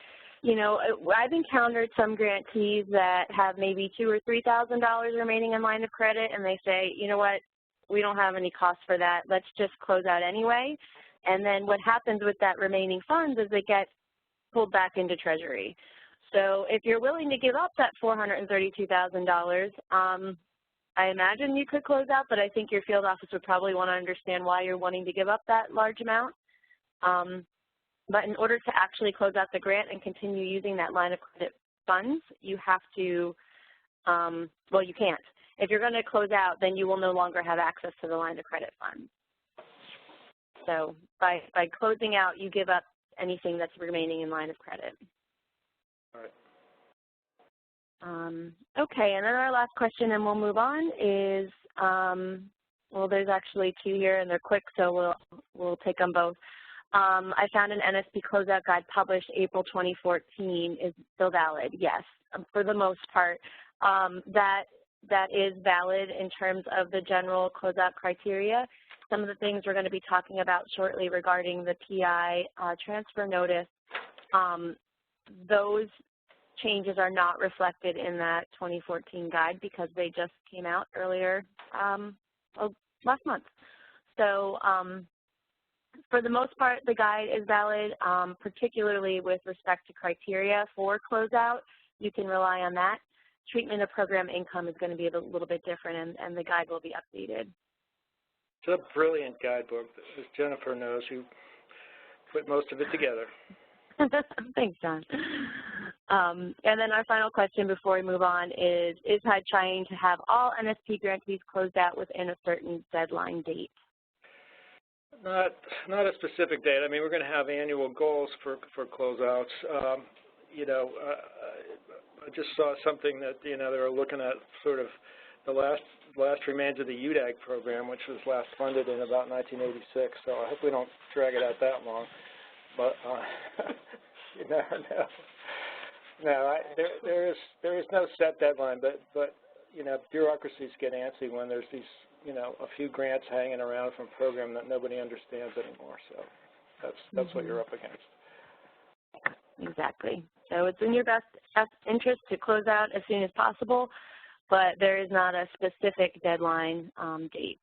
S3: I've encountered some grantees that have maybe $2,000 or $3,000 remaining in line of credit, and they say, you know what, we don't have any cost for that. Let's just close out anyway. And then what happens with that remaining funds is they get pulled back into Treasury. So if you're willing to give up that $432,000, I imagine you could close out, but I think your field office would probably want to understand why you're wanting to give up that large amount. But in order to actually close out the grant and continue using that line of credit funds, you have to, well, you can't. If you're going to close out, then you will no longer have access to the line of credit funds. So by closing out, you give up anything that's remaining in line of credit.
S5: All right.
S3: Okay, and then our last question, and we'll move on, is, well, there's actually 2 here, and they're quick, so we'll take them both. I found an NSP closeout guide published April 2014. Is still valid? Yes, for the most part. That is valid in terms of the general closeout criteria. Some of the things we're going to be talking about shortly regarding the PI transfer notice, those changes are not reflected in that 2014 guide because they just came out earlier last month. So for the most part, the guide is valid, particularly with respect to criteria for closeout. You can rely on that. Treatment of program income is going to be a little bit different, and the guide will be updated.
S5: It's a brilliant guidebook, as Jennifer knows. You put most of it together.
S3: Thanks, John. And then our final question before we move on is HUD trying to have all NSP grantees closed out within a certain deadline date?
S5: Not a specific date. I mean, we're going to have annual goals for closeouts. You know, I just saw something that, you know, they were looking at sort of the last remains of the UDAG program, which was last funded in about 1986. So I hope we don't drag it out that long. But you never know. No, there is no set deadline, but you know, bureaucracies get antsy when there's these, you know, a few grants hanging around from a program that nobody understands anymore. So that's what you're up against.
S3: Exactly. So it's in your best interest to close out as soon as possible, but there is not a specific deadline date.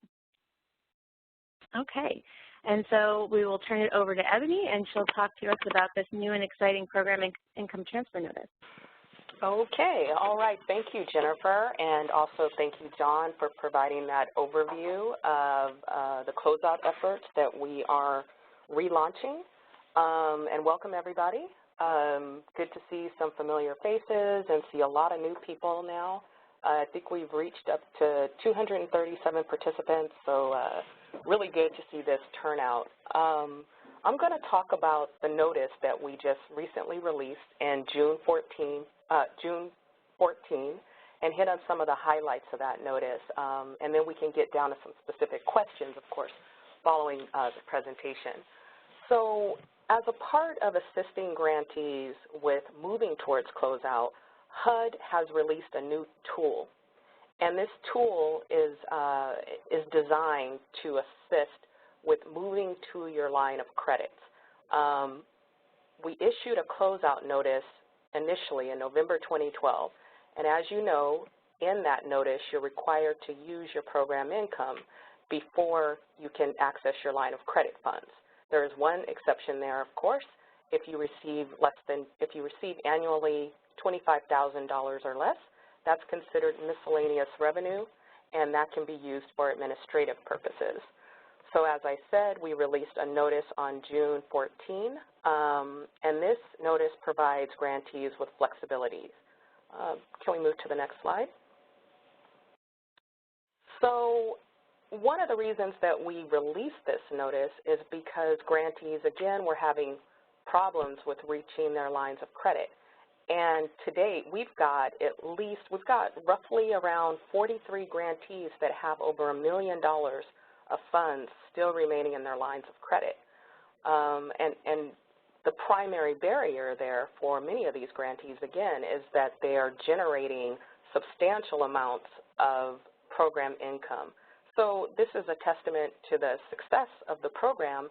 S3: Okay. And so we will turn it over to Ebony, and she'll talk to us about this new and exciting program income transfer notice.
S4: Okay. All right. Thank you, Jennifer, and also thank you, John, for providing that overview of the closeout efforts that we are relaunching. And welcome, everybody. Good to see some familiar faces and see a lot of new people now. I think we've reached up to 237 participants, so really good to see this turnout. I'm going to talk about the notice that we just recently released in June 14, and hit on some of the highlights of that notice. And then we can get down to some specific questions, of course, following the presentation. So as a part of assisting grantees with moving towards closeout, HUD has released a new tool. And this tool is designed to assist with moving to your line of credit. We issued a closeout notice initially in November 2012. And as you know, in that notice, you're required to use your program income before you can access your line of credit funds. There is one exception there, of course. If you receive annually $25,000 or less, that's considered miscellaneous revenue, and that can be used for administrative purposes. So as I said, we released a notice on June 14, and this notice provides grantees with flexibilities. Can we move to the next slide? So one of the reasons that we released this notice is because grantees, again, were having problems with reaching their lines of credit. And to date, we've got roughly around 43 grantees that have over $1 million of funds still remaining in their lines of credit. And the primary barrier there for many of these grantees, again, is that they are generating substantial amounts of program income. So this is a testament to the success of the program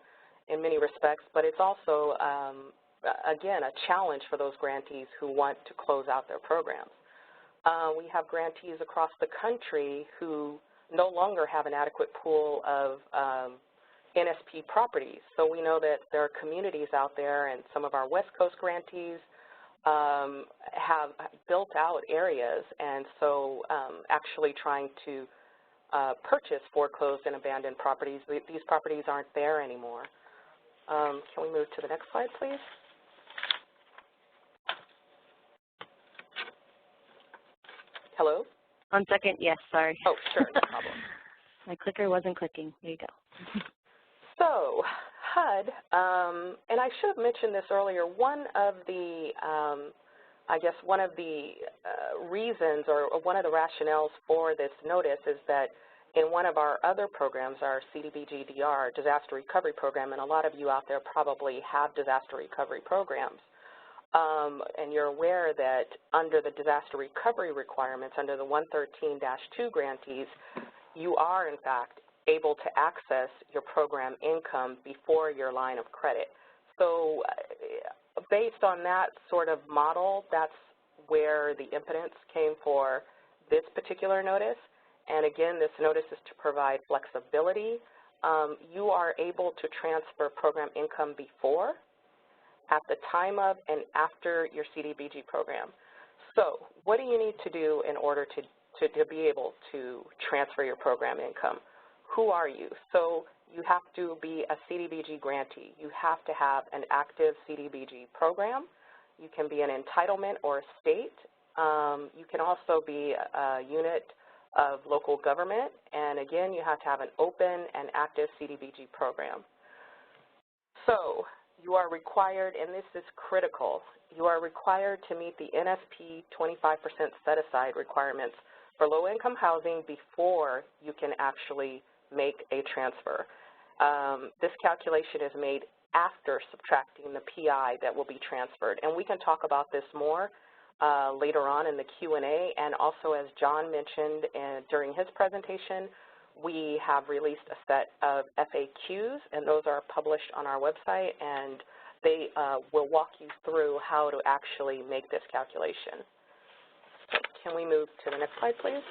S4: in many respects, but it's also again, a challenge for those grantees who want to close out their programs. We have grantees across the country who no longer have an adequate pool of NSP properties. So we know that there are communities out there, and some of our West Coast grantees have built out areas, and so actually trying to purchase foreclosed and abandoned properties. These properties aren't there anymore. Can we move to the next slide, please? Hello?
S3: 1 second, yes, sorry.
S4: Oh, sure, no problem.
S3: My clicker wasn't clicking. There you go.
S4: So, HUD, and I should have mentioned this earlier, one of the, reasons or one of the rationales for this notice is that in one of our other programs, our CDBG-DR, Disaster Recovery Program, and a lot of you out there probably have disaster recovery programs, and you're aware that under the disaster recovery requirements, under the 113-2 grantees, you are, in fact, able to access your program income before your line of credit. So based on that sort of model, that's where the impetus came for this particular notice. And again, this notice is to provide flexibility. You are able to transfer program income before, at the time of, and after your CDBG program. So what do you need to do in order to be able to transfer your program income? Who are you? So you have to be a CDBG grantee. You have to have an active CDBG program. You can be an entitlement or a state. You can also be a unit of local government, and again, you have to have an open and active CDBG program. So you are required, and this is critical, you are required to meet the NSP 25% set-aside requirements for low-income housing before you can actually make a transfer. This calculation is made after subtracting the PI that will be transferred, and we can talk about this more later on in the Q&A, and also as John mentioned during his presentation, we have released a set of FAQs, and those are published on our website, and they will walk you through how to actually make this calculation. So can we move to the next slide, please?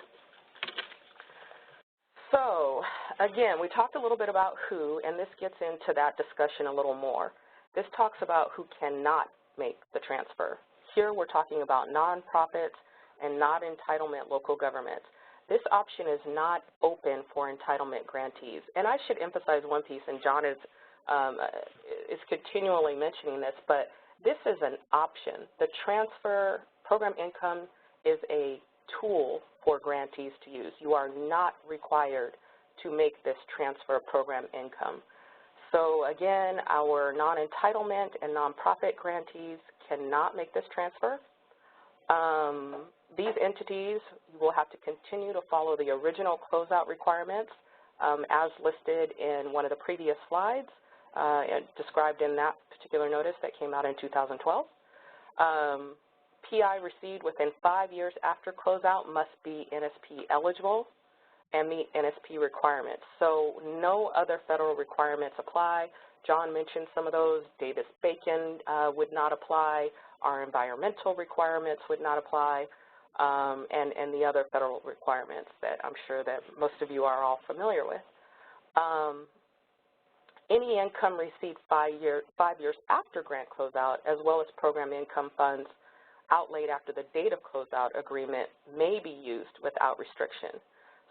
S4: So again, we talked a little bit about who, and this gets into that discussion a little more. This talks about who cannot make the transfer. Here we're talking about nonprofits and not entitlement local governments. This option is not open for entitlement grantees. And I should emphasize one piece, and John is continually mentioning this, but this is an option. The transfer program income is a tool for grantees to use. You are not required to make this transfer program income. So again, our non-entitlement and nonprofit grantees cannot make this transfer. These entities will have to continue to follow the original closeout requirements as listed in one of the previous slides and described in that particular notice that came out in 2012. PI received within 5 years after closeout must be NSP eligible and meet NSP requirements. So no other federal requirements apply. John mentioned some of those. Davis-Bacon would not apply. Our environmental requirements would not apply, and the other federal requirements that I'm sure that most of you are all familiar with. Any income received 5 years after grant closeout, as well as program income funds outlaid after the date of closeout agreement, may be used without restriction.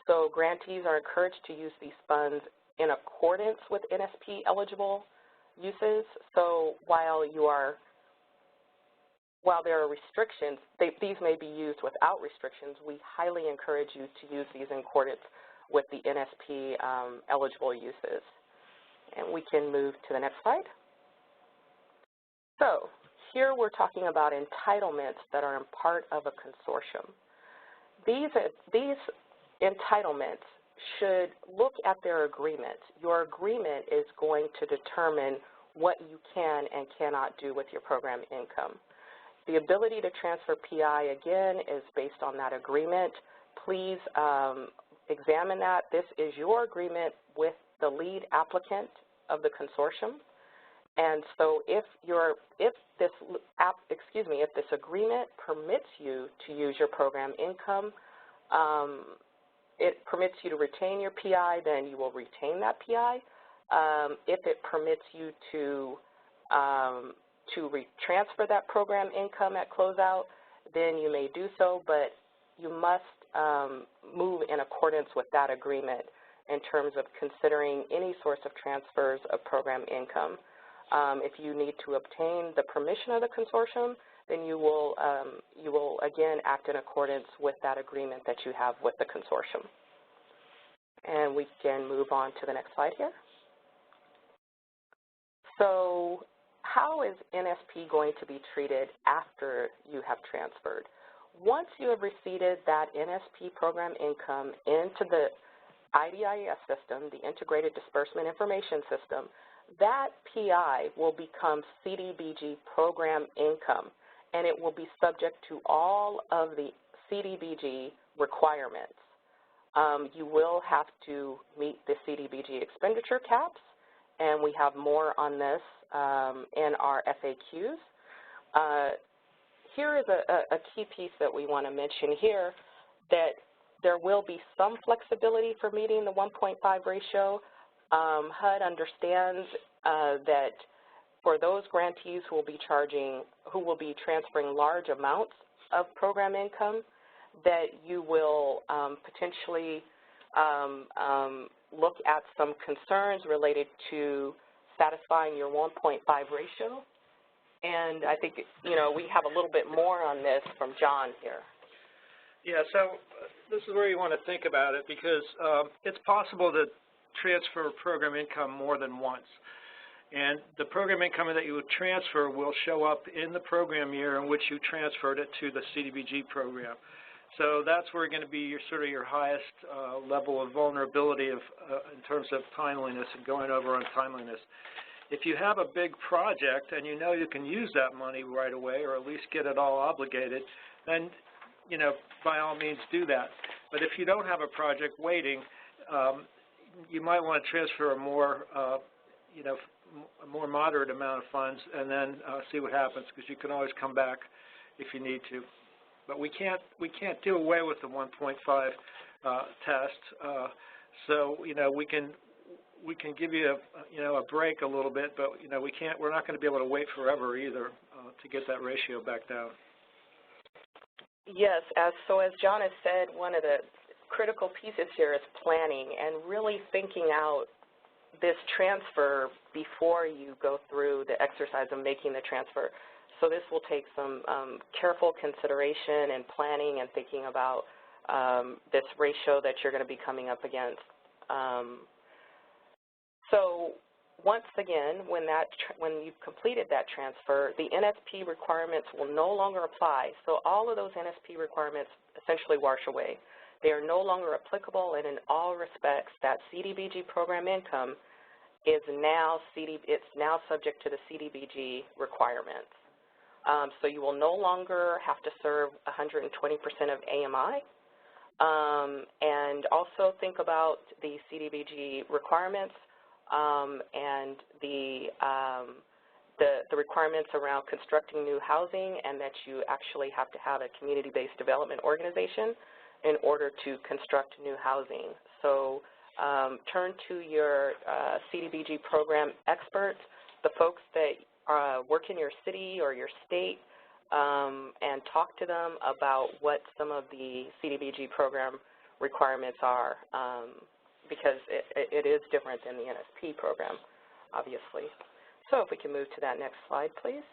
S4: So grantees are encouraged to use these funds in accordance with NSP eligible uses. So while there are restrictions, these may be used without restrictions. We highly encourage you to use these in accordance with the NSP eligible uses. And we can move to the next slide. So here we're talking about entitlements that are in part of a consortium. These entitlements should look at their agreement. Your agreement is going to determine what you can and cannot do with your program income. The ability to transfer PI, again, is based on that agreement. Please examine that. This is your agreement with the lead applicant of the consortium. And so if this agreement permits you to use your program income, it permits you to retain your PI, then you will retain that PI. If it permits you to transfer that program income at closeout, then you may do so, but you must move in accordance with that agreement in terms of considering any source of transfers of program income. If you need to obtain the permission of the consortium, then you will again act in accordance with that agreement that you have with the consortium. And we can move on to the next slide here. So how is NSP going to be treated after you have transferred? Once you have received that NSP program income into the IDIS system, the Integrated Disbursement Information System, that PI will become CDBG program income, and it will be subject to all of the CDBG requirements. You will have to meet the CDBG expenditure caps, and we have more on this in our FAQs. Here is a key piece that we want to mention here, that there will be some flexibility for meeting the 1.5 ratio. HUD understands that for those grantees who will be transferring large amounts of program income, that you will potentially look at some concerns related to satisfying your 1.5 ratio. And I think, we have a little bit more on this from John here.
S5: Yeah, so this is where you want to think about it, because it's possible to transfer program income more than once. And the program income that you would transfer will show up in the program year in which you transferred it to the CDBG program. So that's where going to be your highest level of vulnerability in terms of timeliness and going over on timeliness. If you have a big project and you know you can use that money right away, or at least get it all obligated, then by all means do that. But if you don't have a project waiting, you might want to transfer a more moderate amount of funds and then see what happens, because you can always come back if you need to. But we can't do away with the 1.5 test. So we can give you a break a little bit, but we're not going to be able to wait forever either to get that ratio back down.
S4: Yes, as John has said, one of the critical pieces here is planning and really thinking out this transfer before you go through the exercise of making the transfer. So this will take some careful consideration and planning and thinking about this ratio that you're going to be coming up against. So once again, when you've completed that transfer, the NSP requirements will no longer apply. So all of those NSP requirements essentially wash away. They are no longer applicable, and in all respects, that CDBG program income is now subject to the CDBG requirements. So you will no longer have to serve 120% of AMI. And also think about the CDBG requirements and the requirements around constructing new housing, and that you actually have to have a community-based development organization in order to construct new housing. So turn to your CDBG program experts, the folks that work in your city or your state, and talk to them about what some of the CDBG program requirements are, because it is different than the NSP program, obviously. So if we can move to that next slide, please.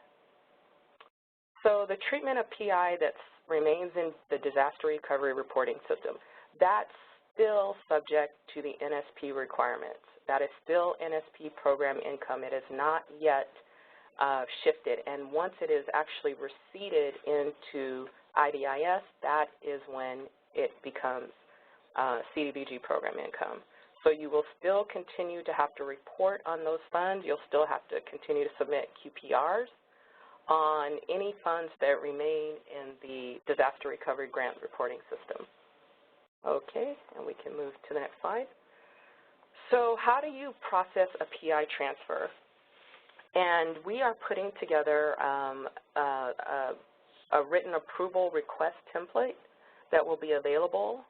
S4: So the treatment of PI that remains in the disaster recovery reporting system, that's still subject to the NSP requirements. That is still NSP program income. It is not yet shifted, and once it is actually receipted into IDIS, that is when it becomes CDBG program income. So you will still continue to have to report on those funds. You'll still have to continue to submit QPRs on any funds that remain in the disaster recovery grant reporting system. Okay, and we can move to the next slide. So how do you process a PI transfer? And we are putting together a written approval request template that will be available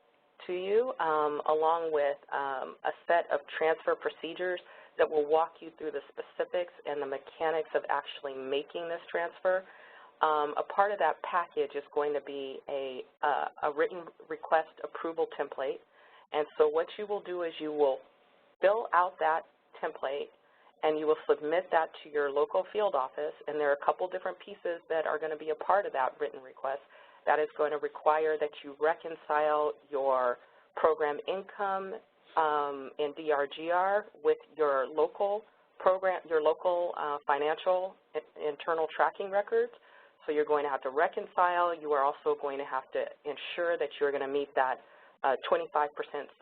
S4: to you, along with a set of transfer procedures that will walk you through the specifics and the mechanics of actually making this transfer. A part of that package is going to be a written request approval template. And so what you will do is you will fill out that template and you will submit that to your local field office, and there are a couple different pieces that are going to be a part of that written request. That is going to require that you reconcile your program income in DRGR with your local program, your local financial internal tracking records. So you're going to have to reconcile. You are also going to have to ensure that you're going to meet that 25%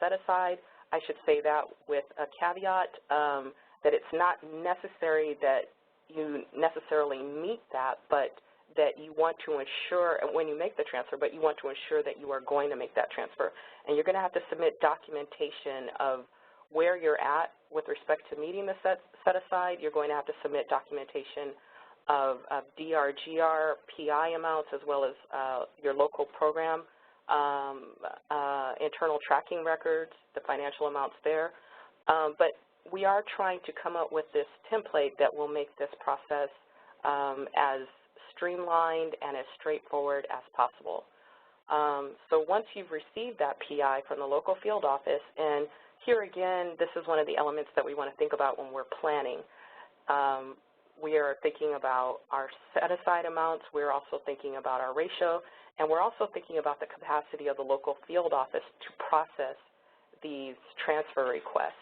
S4: set aside. I should say that with a caveat that it's not necessary that you necessarily meet that, but that you want to ensure when you make the transfer, but you want to ensure that you are going to make that transfer. And you're going to have to submit documentation of where you're at with respect to meeting the set aside. You're going to have to submit documentation of DRGR PI amounts, as well as your local program internal tracking records, the financial amounts there. But we are trying to come up with this template that will make this process as streamlined and as straightforward as possible. So once you've received that PI from the local field office, and here again, this is one of the elements that we want to think about when we're planning. we are thinking about our set-aside amounts. We're also thinking about our ratio, and we're also thinking about the capacity of the local field office to process these transfer requests.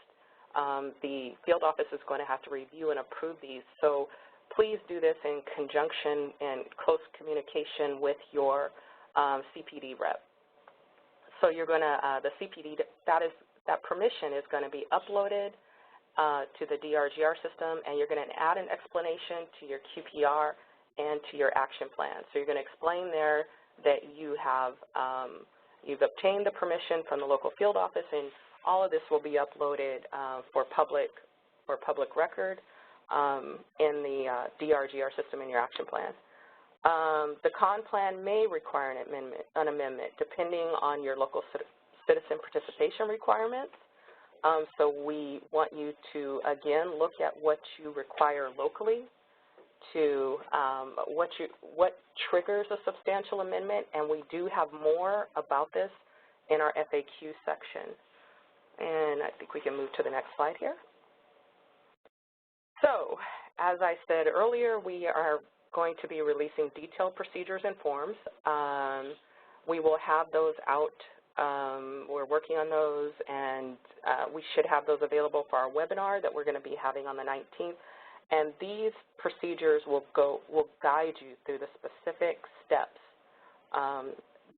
S4: The field office is going to have to review and approve these, so please do this in conjunction and close communication with your CPD rep. So you're going to, the CPD, that permission is going to be uploaded to the DRGR system, and you're going to add an explanation to your QPR and to your action plan. So you're going to explain there that you have, you've obtained the permission from the local field office, and all of this will be uploaded for public record in the DRGR system in your action plan. The CON plan may require an amendment depending on your local citizen participation requirements. So we want you to, again, look at what you require locally to what triggers a substantial amendment, and we do have more about this in our FAQ section. And I think we can move to the next slide here. So, as I said earlier, we are going to be releasing detailed procedures and forms. We will have those out. We're working on those, and we should have those available for our webinar that we're going to be having on the 19th. And these procedures will guide you through the specific steps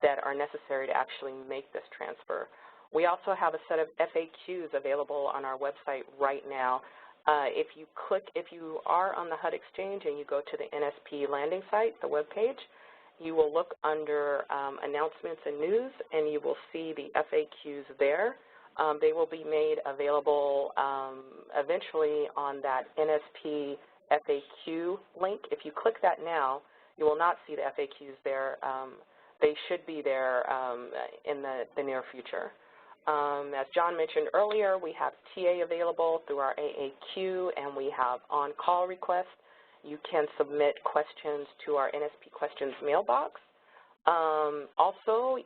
S4: that are necessary to actually make this transfer. We also have a set of FAQs available on our website right now. If you are on the HUD Exchange and you go to the NSP landing site, the web page, you will look under announcements and news, and you will see the FAQs there. They will be made available eventually on that NSP FAQ link. If you click that now, you will not see the FAQs there. They should be there in the near future. As John mentioned earlier, we have TA available through our AAQ, and we have on-call requests. You can submit questions to our NSP questions mailbox. Also,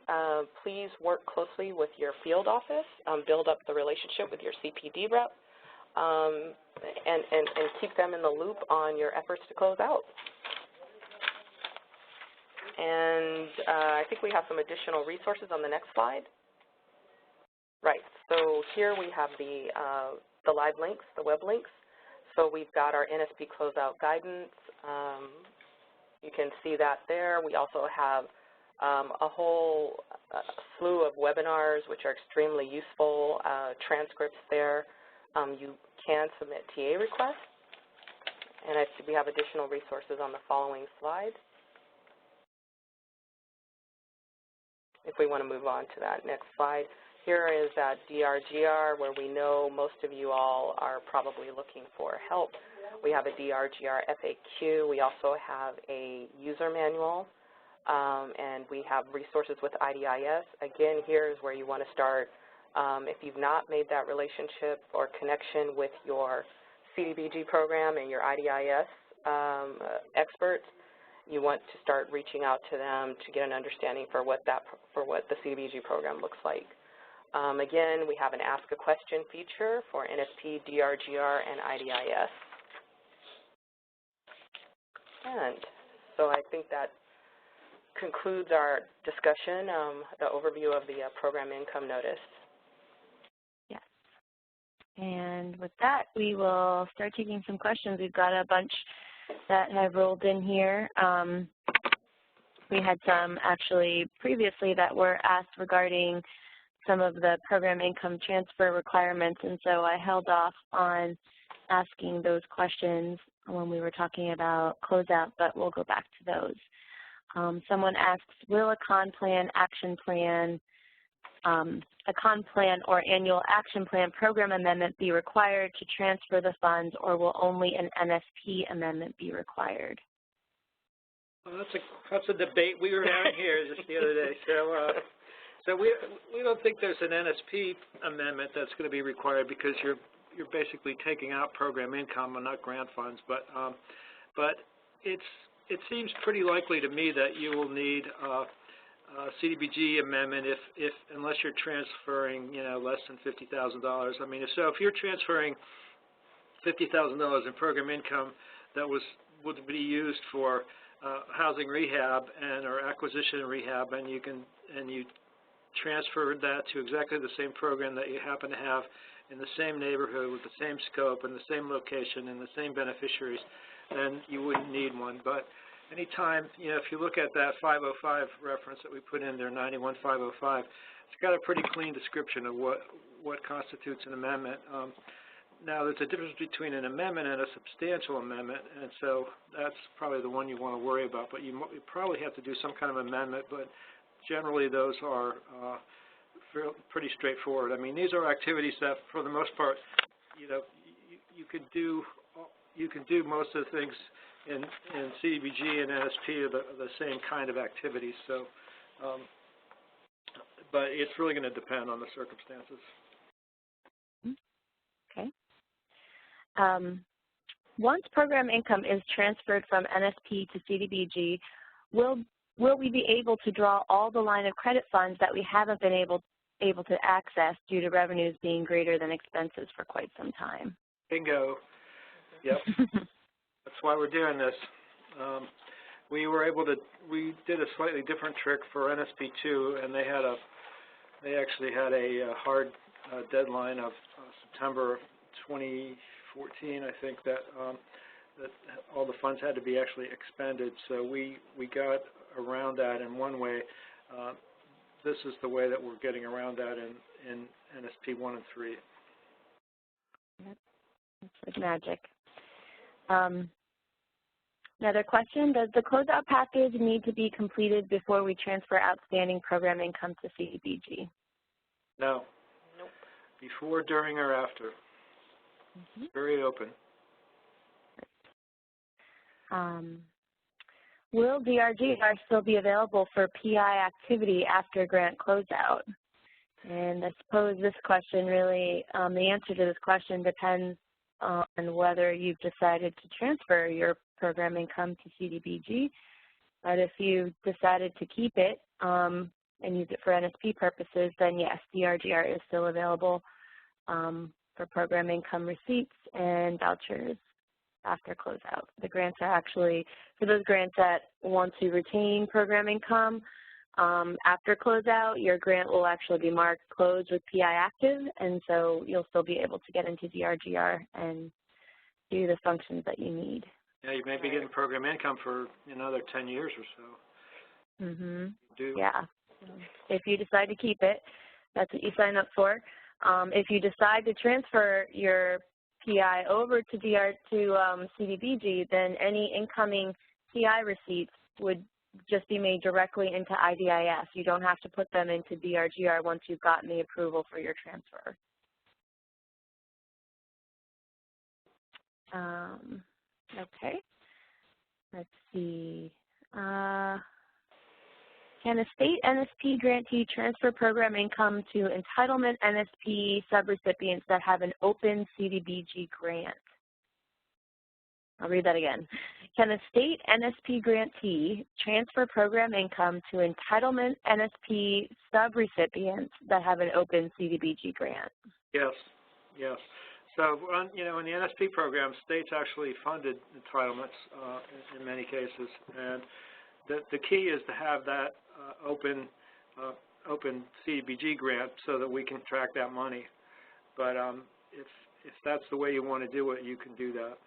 S4: please work closely with your field office, build up the relationship with your CPD rep, and keep them in the loop on your efforts to close out. And I think we have some additional resources on the next slide. Right, so here we have the live links, the web links. So we've got our NSP closeout guidance. You can see that there. We also have a whole slew of webinars which are extremely useful, transcripts there. You can submit TA requests. And we have additional resources on the following slide. If we want to move on to that next slide. Here is that DRGR, where we know most of you all are probably looking for help. We have a DRGR FAQ. We also have a user manual, and we have resources with IDIS. Again, here is where you want to start. If you've not made that relationship or connection with your CDBG program and your IDIS experts, you want to start reaching out to them to get an understanding for what the CDBG program looks like. Again, we have an Ask a Question feature for NSP, DRGR, and IDIS. And so I think that concludes our discussion, the overview of the program income notice.
S3: Yes. And with that, we will start taking some questions. We've got a bunch that have rolled in here. We had some actually previously that were asked regarding some of the program income transfer requirements, and so I held off on asking those questions when we were talking about closeout, but we'll go back to those. Someone asks, will a CON plan, action plan, a CON plan or annual action plan program amendment be required to transfer the funds, or will only an NSP amendment be required?
S5: Well, that's a debate we were having here just the other day. So we don't think there's an NSP amendment that's going to be required, because you're basically taking out program income and not grant funds. But it seems pretty likely to me that you will need a CDBG amendment unless you're transferring less than $50,000. I mean, so if you're transferring $50,000 in program income, that would be used for housing rehab or acquisition rehab, and you transfer that to exactly the same program that you happen to have in the same neighborhood with the same scope and the same location and the same beneficiaries, then you wouldn't need one. But anytime, if you look at that 505 reference that we put in there, 91505, it's got a pretty clean description of what constitutes an amendment. Now, there's a difference between an amendment and a substantial amendment, and so that's probably the one you want to worry about. But you probably have to do some kind of amendment, but generally those are pretty straightforward. I mean, these are activities that, for the most part, you can do most of the things in CDBG and NSP are the same kind of activities. So, but it's really going to depend on the circumstances.
S3: Okay. Once program income is transferred from NSP to CDBG, will we be able to draw all the line of credit funds that we haven't been able to access due to revenues being greater than expenses for quite some time?
S5: Bingo. Yep. That's why we're doing this. We did a slightly different trick for NSP2, and they actually had a hard deadline of September 2014, I think, that all the funds had to be actually expended. So we got around that in one way. This is the way that we're getting around that in NSP 1 and 3.
S3: That's like magic. Another question, does the closeout package need to be completed before we transfer outstanding program income to CDBG?
S5: No. Nope. Before, during, or after. Mm-hmm. Very open.
S3: Will DRGR still be available for PI activity after grant closeout? And I suppose this question really, the answer to this question depends on whether you've decided to transfer your program income to CDBG. But if you decided to keep it and use it for NSP purposes, then yes, DRGR is still available for program income receipts and vouchers after closeout. The grants are actually, for those grants that want to retain program income, after closeout, your grant will actually be marked closed with PI active, and so you'll still be able to get into DRGR and do the functions that you need.
S5: Yeah, you may be getting program income for another 10 years or so.
S3: Mm-hmm. Yeah. If you decide to keep it, that's what you sign up for. If you decide to transfer your PI over to CDBG, then any incoming PI receipts would just be made directly into IDIS. You don't have to put them into DRGR once you've gotten the approval for your transfer. Okay, let's see. Can a state NSP grantee transfer program income to entitlement NSP subrecipients that have an open CDBG grant? I'll read that again. Can a state NSP grantee transfer program income to entitlement NSP subrecipients that have an open CDBG grant?
S5: Yes, yes. So, in the NSP program, states actually funded entitlements in many cases, and the key is to have that open CDBG grant so that we can track that money. But if that's the way you want to do it, you can do that.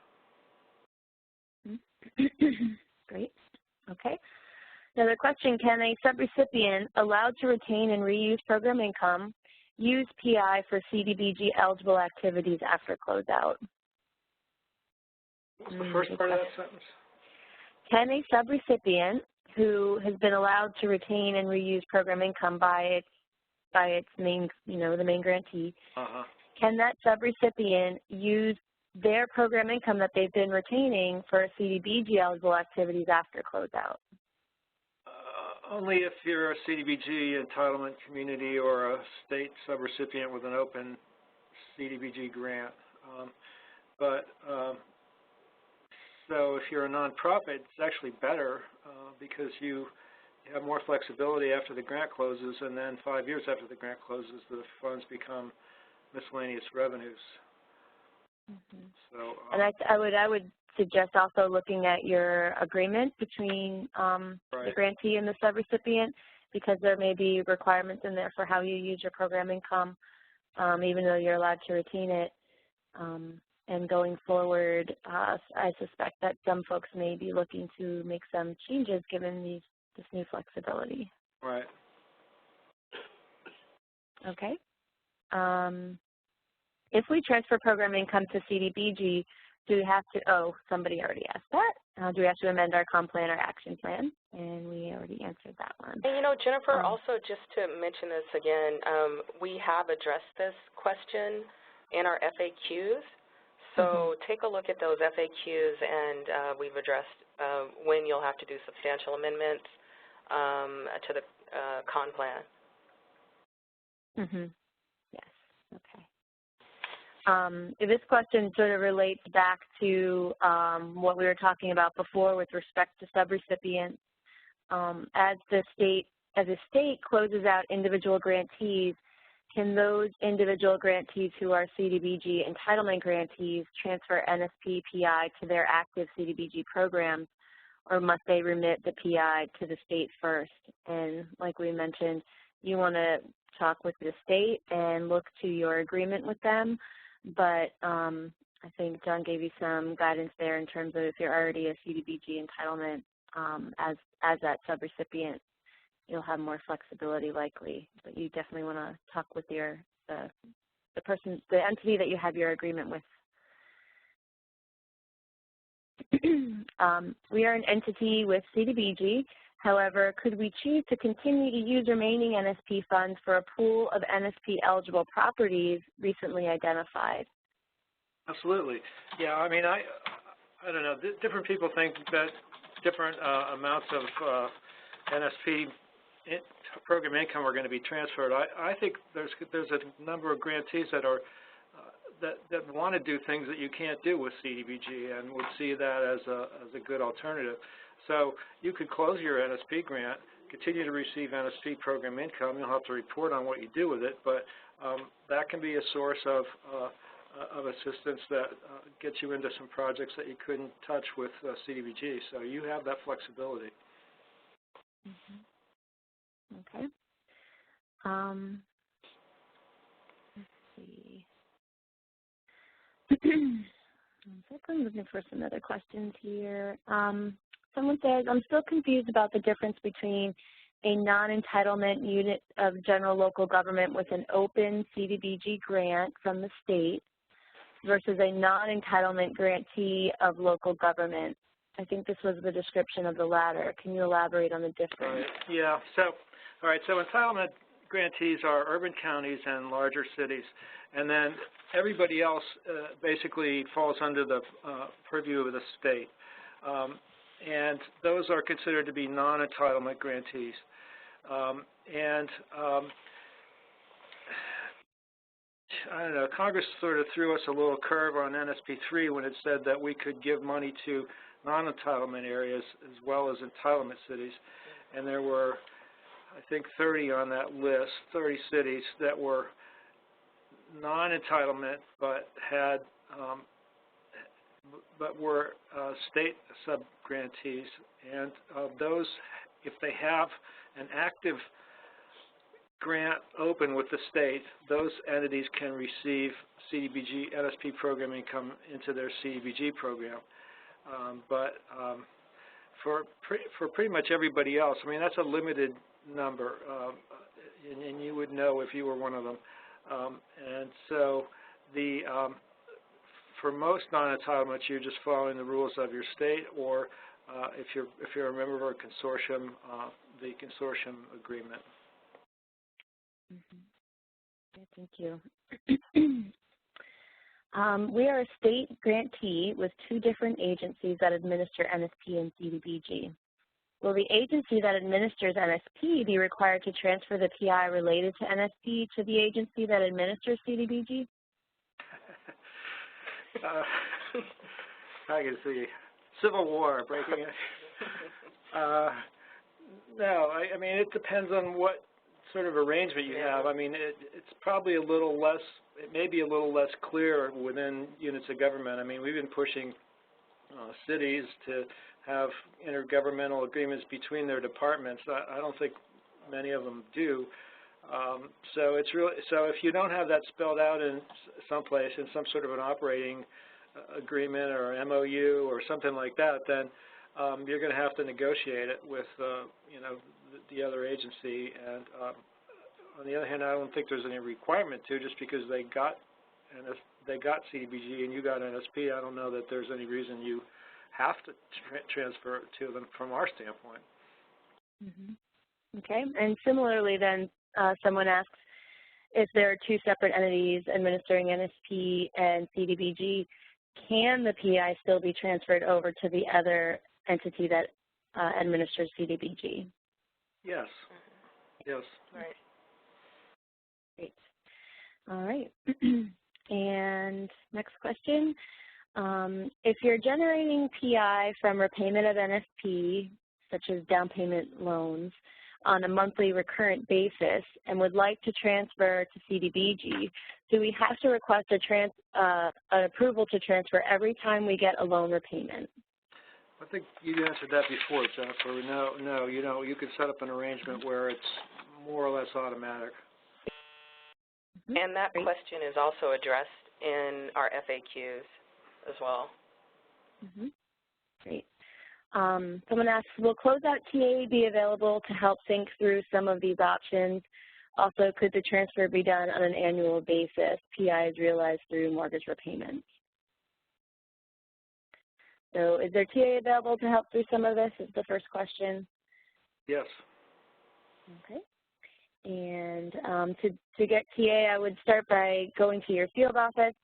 S3: Great. Okay. Another question, can a subrecipient allowed to retain and reuse program income use PI for CDBG eligible activities after closeout?
S5: What's the first part of that sentence?
S3: Can a subrecipient who has been allowed to retain and reuse program income by its main, the main grantee, can that subrecipient use their program income that they've been retaining for CDBG eligible activities after closeout?
S5: Only if you're a CDBG entitlement community or a state subrecipient with an open CDBG grant. So if you're a nonprofit, it's actually better because you have more flexibility after the grant closes, and then 5 years after the grant closes, the funds become miscellaneous revenues. So,
S3: and I would suggest also looking at your agreement between the grantee and the subrecipient, because there may be requirements in there for how you use your program income, even though you're allowed to retain it. And going forward, I suspect that some folks may be looking to make some changes given this new flexibility.
S5: Right.
S3: Okay. If we transfer program income to CDBG, do we have to, oh, somebody already asked that. Do we have to amend our comp plan or action plan? And we already answered that one.
S4: And, you know, Jennifer, also just to mention this again, we have addressed this question in our FAQs. So take a look at those FAQs, and we've addressed when you'll have to do substantial amendments to the con plan.
S3: Yes, okay. This question sort of relates back to what we were talking about before with respect to subrecipients. As a state closes out individual grantees, can those individual grantees who are CDBG entitlement grantees transfer NSP PI to their active CDBG programs, or must they remit the PI to the state first? And like we mentioned, you want to talk with the state and look to your agreement with them. But I think John gave you some guidance there in terms of if you're already a CDBG entitlement as that subrecipient, you'll have more flexibility likely. But you definitely want to talk with the entity that you have your agreement with. We are an entity with CDBG. However, could we choose to continue to use remaining NSP funds for a pool of NSP-eligible properties recently identified?
S5: Absolutely. Yeah, I mean, I don't know. Different people think that different amounts of NSP program income are going to be transferred. I think there's a number of grantees that are that want to do things that you can't do with CDBG and would see that as a good alternative. So you could close your NSP grant, continue to receive NSP program income. You'll have to report on what you do with it, but that can be a source of assistance that gets you into some projects that you couldn't touch with CDBG. So you have that flexibility.
S3: Okay. Let's see. I'm looking for some other questions here. Someone says, I'm still confused about the difference between a non-entitlement unit of general local government with an open CDBG grant from the state versus a non-entitlement grantee of local government. I think this was the description of the latter. Can you elaborate on the difference?
S5: Right. Yeah. So, all right. So entitlement grantees are urban counties and larger cities, and then everybody else basically falls under the purview of the state. And those are considered to be non-entitlement grantees. I don't know, Congress sort of threw us a little curve on NSP3 when it said that we could give money to non-entitlement areas as well as entitlement cities. And there were, I think, 30 on that list, 30 cities that were non-entitlement but had but were state sub-grantees, and those, if they have an active grant open with the state, those entities can receive CDBG NSP program income into their CDBG program. For pretty much everybody else, I mean, that's a limited number, and you would know if you were one of them. And so for most non-entitlements, you're just following the rules of your state, or if you're a member of a consortium, the consortium agreement.
S3: Okay, thank you. We are a state grantee with two different agencies that administer NSP and CDBG. Will the agency that administers NSP be required to transfer the PI related to NSP to the agency that administers CDBG?
S5: I can see Civil War breaking it. No, I mean, it depends on what sort of arrangement you have, I mean, it's probably a little less, it may be a little less clear within units of government. I mean, we've been pushing cities to have intergovernmental agreements between their departments. I don't think many of them do. So it's really, so if you don't have that spelled out in someplace in some sort of an operating agreement or an MOU or something like that, then you're going to have to negotiate it with you know, the other agency. And on the other hand, I don't think there's any requirement to, just because they got CDBG and you got NSP. I don't know that there's any reason you have to transfer it to them from our standpoint.
S3: Mm-hmm. Okay, and similarly then, someone asks if there are two separate entities administering NSP and CDBG, can the PI still be transferred over to the other entity that administers CDBG?
S5: Yes. Yes.
S3: Right. Great. All right. And next question. If you're generating PI from repayment of NSP, such as down payment loans, on a monthly recurrent basis and would like to transfer to CDBG, do we have to request an approval to transfer every time we get a loan repayment?
S5: I think you answered that before, Jennifer. No, you know, you could set up an arrangement where it's more or less automatic.
S4: And that question is also addressed in our FAQs as well.
S3: Great. Someone asks, will Closeout TA be available to help think through some of these options? Also, could the transfer be done on an annual basis? PI is realized through mortgage repayments. So is there TA available to help through some of this is the first question.
S5: Yes.
S3: Okay. And to get TA, I would start by going to your field office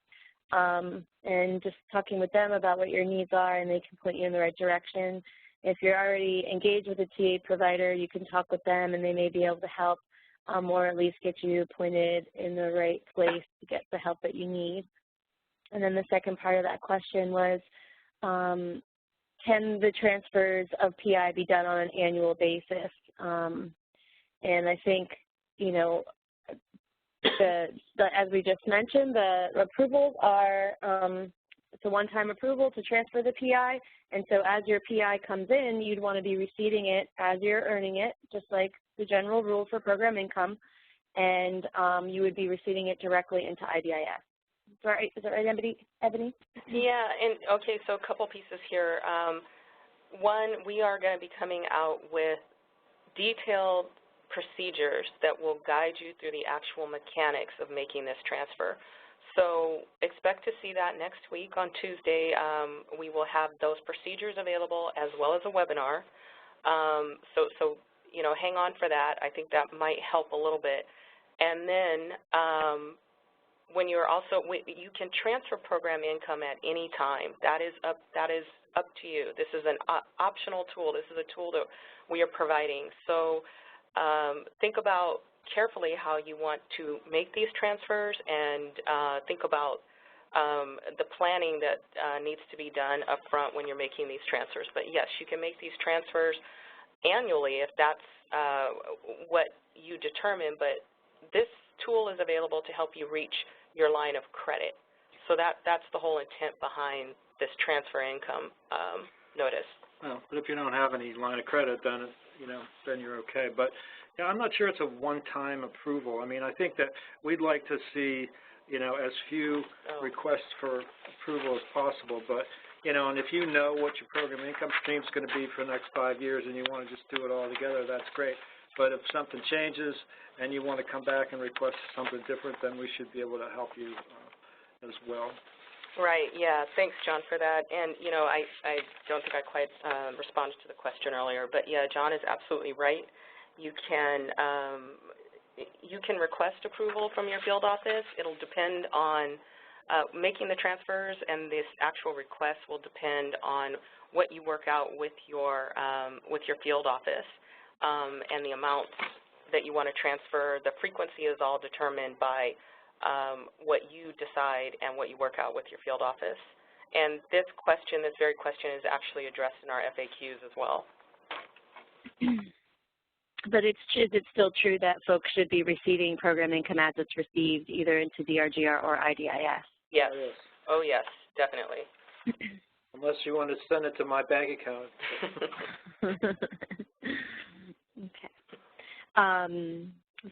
S3: and just talking with them about what your needs are, and they can point you in the right direction. If you're already engaged with a TA provider, you can talk with them, and they may be able to help or at least get you pointed in the right place to get the help that you need. And then the second part of that question was, can the transfers of PI be done on an annual basis? And I think, you know, as we just mentioned, the approvals are, it's a one-time approval to transfer the PI, and so as your PI comes in, you'd want to be receiving it as you're earning it, just like the general rule for program income, and you would be receiving it directly into IDIS. Is that right, Ebony?
S4: Yeah, and okay, so a couple pieces here. One, we are going to be coming out with detailed procedures that will guide you through the actual mechanics of making this transfer. So expect to see that next week on Tuesday. We will have those procedures available as well as a webinar. So you know, hang on for that. I think that might help a little bit. And then when you're also, you can transfer program income at any time. That is up to you. This is an optional tool. This is a tool that we are providing. So think about carefully how you want to make these transfers, and think about the planning that needs to be done up front when you're making these transfers. But yes, you can make these transfers annually if that's what you determine, but this tool is available to help you reach your line of credit. So that's the whole intent behind this transfer income notice.
S5: Well, but if you don't have any line of credit, then then you're okay. But yeah, I'm not sure it's a one-time approval. I mean, I think that we'd like to see as few requests for approval as possible. But and if you know what your program income stream is going to be for the next 5 years and you want to just do it all together, that's great. But if something changes and you want to come back and request something different, then we should be able to help you as well.
S4: Right, yeah. Thanks, John, for that. And, I don't think I quite responded to the question earlier, but, yeah, John is absolutely right. You can request approval from your field office. It'll depend on making the transfers, and this actual request will depend on what you work out with your field office. And the amounts that you want to transfer. The frequency is all determined by what you decide and what you work out with your field office. And this very question is actually addressed in our FAQs as well.
S3: But is it still true that folks should be receiving program income as it's received, either into DRGR or IDIS?
S4: Yes. Oh, yes, definitely.
S5: Unless you want to send it to my bank account.
S3: Okay.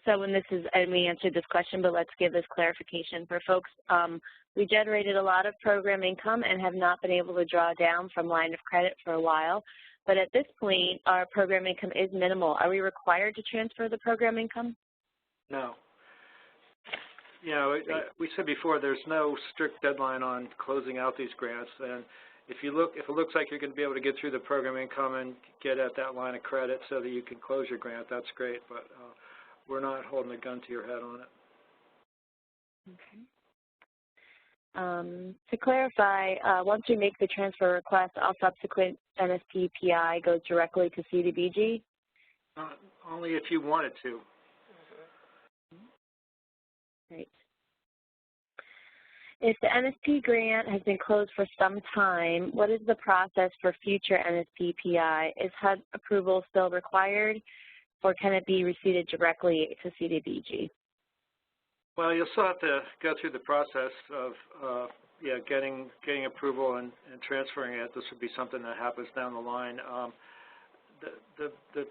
S3: So when this is, and we answered this question, but let's give this clarification for folks. We generated a lot of program income and have not been able to draw down from line of credit for a while. But at this point, our program income is minimal. Are we required to transfer the program income?
S5: No. You know, we said before, there's no strict deadline on closing out these grants. And if it looks like you're going to be able to get through the program income and get at that line of credit so that you can close your grant, that's great. But we're not holding a gun to your head on it.
S3: Okay. To clarify, once we make the transfer request, all subsequent NSP PI goes directly to CDBG?
S5: Only if you wanted to.
S3: Great. If the NSP grant has been closed for some time, what is the process for future NSP PI? Is HUD approval still required, or can it be received directly to CDBG?
S5: Well, you'll still have to go through the process of getting approval and transferring it. This would be something that happens down the line. The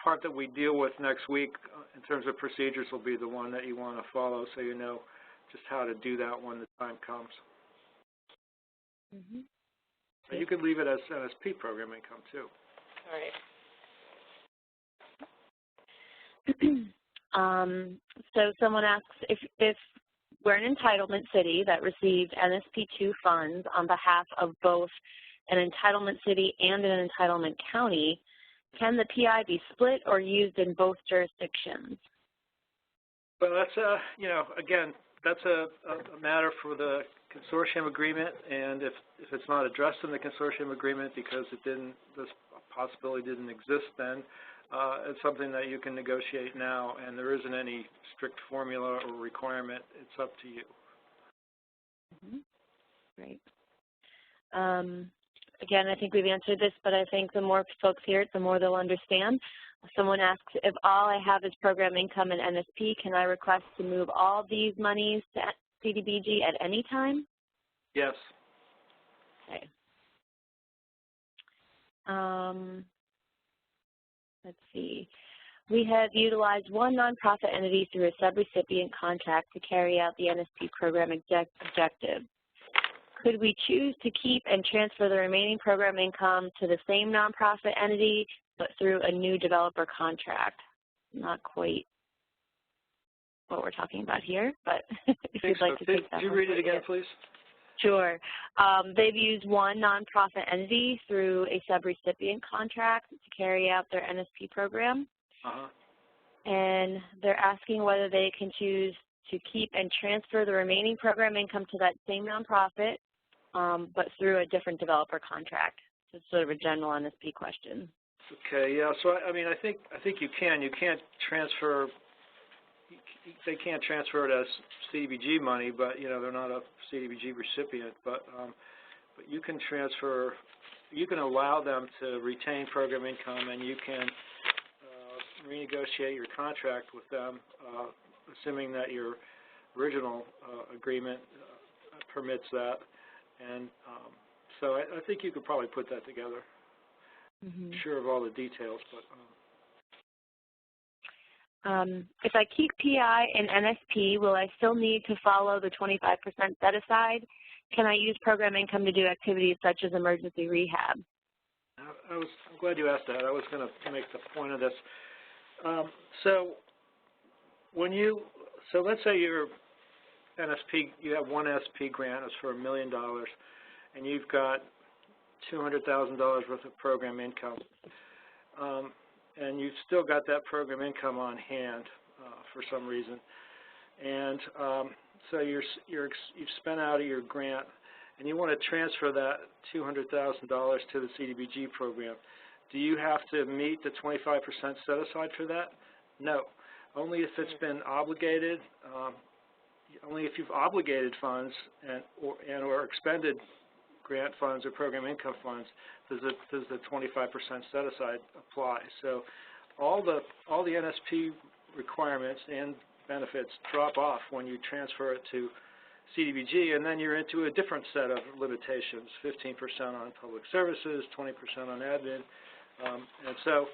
S5: part that we deal with next week in terms of procedures will be the one that you want to follow, so you know just how to do that when the time comes.
S3: Mm-hmm.
S5: So you could leave it as NSP program income too.
S3: All right. So someone asks if we're an entitlement city that received NSP2 funds on behalf of both an entitlement city and an entitlement county, can the PI be split or used in both jurisdictions?
S5: Well, that's again, that's a matter for the consortium agreement, and if it's not addressed in the consortium agreement because this possibility didn't exist then, it's something that you can negotiate now, and there isn't any strict formula or requirement. It's up to you.
S3: Mm-hmm. Great. Again, I think we've answered this, but I think the more folks hear it, the more they'll understand. Someone asks, if all I have is program income and NSP, can I request to move all these monies to CDBG at any time?
S5: Yes.
S3: Okay. Let's see. We have utilized one nonprofit entity through a subrecipient contract to carry out the NSP program objective. Could we choose to keep and transfer the remaining program income to the same nonprofit entity, but through a new developer contract? Not quite what we're talking about here, but if you'd like to take that.
S5: Could you read it again, please?
S3: Sure. They've used one nonprofit entity through a subrecipient contract to carry out their NSP program. And they're asking whether they can choose to keep and transfer the remaining program income to that same nonprofit, but through a different developer contract. So it's sort of a general NSP question.
S5: Okay, yeah, so I mean, I think you can. You can't transfer, they can't transfer it as CDBG money, but they're not a CDBG recipient, but you can transfer, you can allow them to retain program income, and you can renegotiate your contract with them, assuming that your original agreement permits that. And so I think you could probably put that together. Mm-hmm. Sure of all the details, but
S3: if I keep PI and NSP, will I still need to follow the 25% set aside? Can I use program income to do activities such as emergency rehab?
S5: I'm glad you asked that. I was going to make the point of this. So let's say your NSP, you have one NSP grant, it's for $1 million, and you've got $200,000 worth of program income, and you've still got that program income on hand for some reason, and so you've spent out of your grant, and you want to transfer that $200,000 to the CDBG program. Do you have to meet the 25% set aside for that? No. Only if it's been obligated, only if you've obligated funds or expended grant funds or program income funds does the 25% set aside apply. So all the NSP requirements and benefits drop off when you transfer it to CDBG, and then you're into a different set of limitations: 15% on public services, 20% on admin, and so.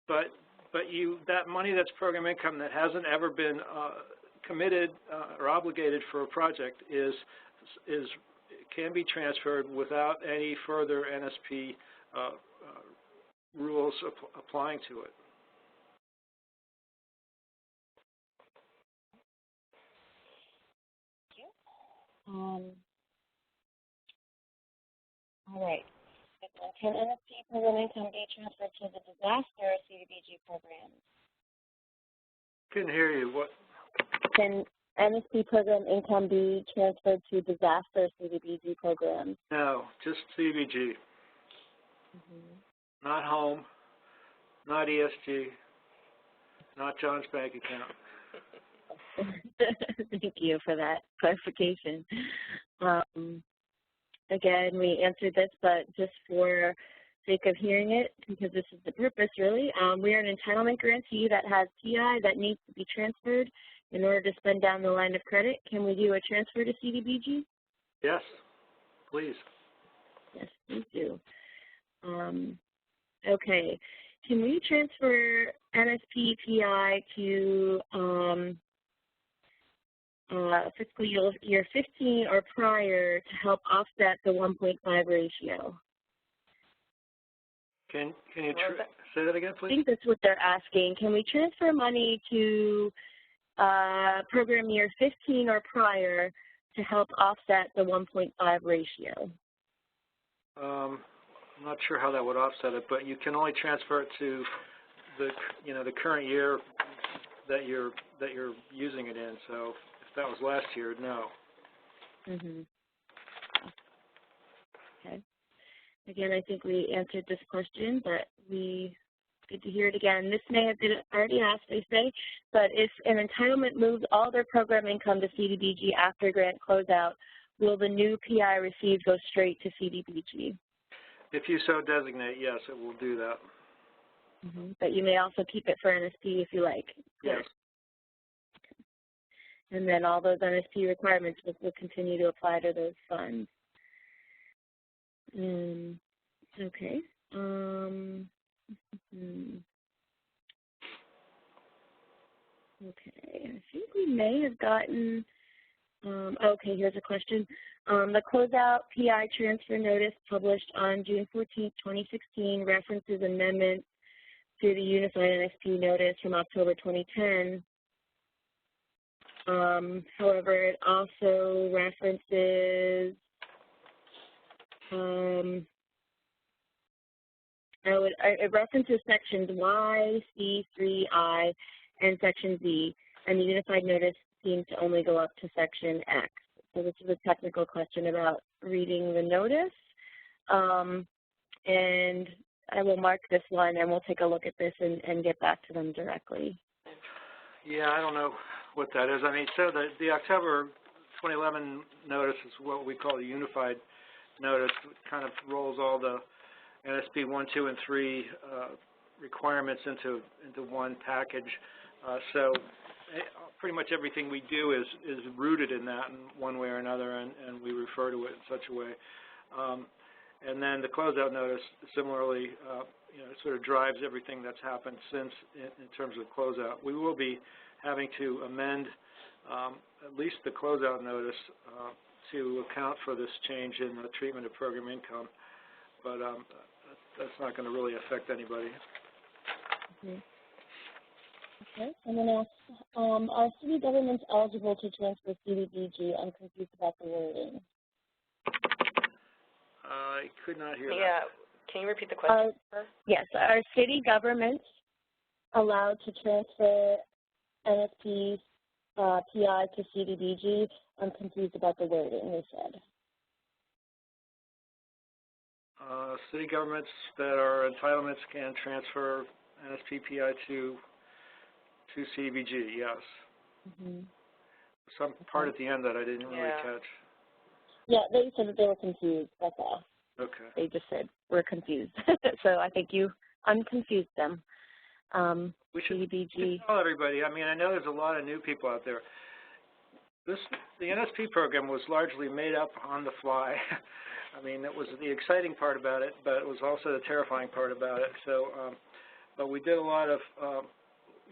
S5: But that money that's program income that hasn't ever been committed or obligated for a project can be transferred without any further NSP rules applying to it.
S3: All right. Can NSP program income be transferred to the disaster CDBG program?
S5: Couldn't hear you. What?
S3: Can NSP program income be transferred to disaster CDBG programs?
S5: No, just CDBG. Not home, not ESG, not John's bank account.
S3: Thank you for that clarification. Again, we answered this, but just for sake of hearing it, because this is the purpose really, we are an entitlement grantee that has PI that needs to be transferred in order to spend down the line of credit. Can we do a transfer to CDBG?
S5: Yes, please.
S3: Yes, please do. Okay, can we transfer NSP PI to fiscal year 15 or prior to help offset the 1.5 ratio?
S5: Can you say that again, please?
S3: I think that's what they're asking. Can we transfer money to program year 15 or prior to help offset the 1.5 ratio?
S5: I'm not sure how that would offset it, but you can only transfer it to the current year that you're using it in. So if that was last year, no.
S3: Okay. Again, I think we answered this question, but good to hear it again. This may have been already asked, they say, but if an entitlement moves all their program income to CDBG after grant closeout, will the new PI received go straight to CDBG?
S5: If you so designate, yes, it will do that.
S3: But you may also keep it for NSP if you like.
S5: Yes.
S3: And then all those NSP requirements will continue to apply to those funds. Okay. Okay, I think we may have gotten, okay, here's a question. The closeout PI transfer notice published on June 14, 2016 references amendments to the Unified NSP notice from October 2010. However, it also references it references sections Y, C, 3I, and section Z, and the Unified Notice seems to only go up to section X. So this is a technical question about reading the notice. And I will mark this one, and we'll take a look at this and get back to them directly.
S5: Yeah, I don't know what that is. I mean, so the October 2011 notice is what we call the Unified Notice. It kind of rolls all the NSP 1, 2, and 3 requirements into one package. So pretty much everything we do is rooted in that in one way or another, and we refer to it in such a way. And then the closeout notice, similarly, sort of drives everything that's happened since in terms of closeout. We will be having to amend at least the closeout notice to account for this change in the treatment of program income, but that's not going to really affect anybody.
S3: Okay, someone else. Are city governments eligible to transfer CDBG? I'm confused about the wording.
S5: I could not hear that.
S4: Yeah, can you repeat the question?
S3: Yes, are city governments allowed to transfer NSP PI to CDBG? I'm confused about the wording, they said.
S5: City governments that are entitlements can transfer NSP PI to CDBG, yes. Some part at the end that I didn't really catch.
S3: Yeah, they said that they were confused, that's all.
S5: Okay.
S3: They just said, we're confused. So I think you unconfuse them.
S5: We should
S3: CDBG.
S5: tell everybody. I mean, I know there's a lot of new people out there. The NSP program was largely made up on the fly. I mean, that was the exciting part about it, but it was also the terrifying part about it. So, but we did a lot of,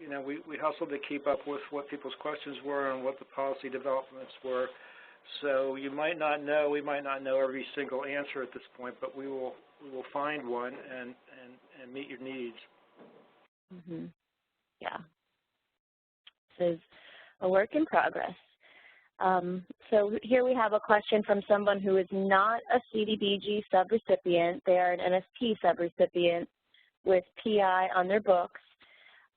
S5: you know, we hustled to keep up with what people's questions were and what the policy developments were. So you might not know, we might not know every single answer at this point, but we will find one and meet your needs.
S3: Mm-hmm. Yeah. This is a work in progress. So here we have a question from someone who is not a CDBG subrecipient. They are an NSP subrecipient with PI on their books.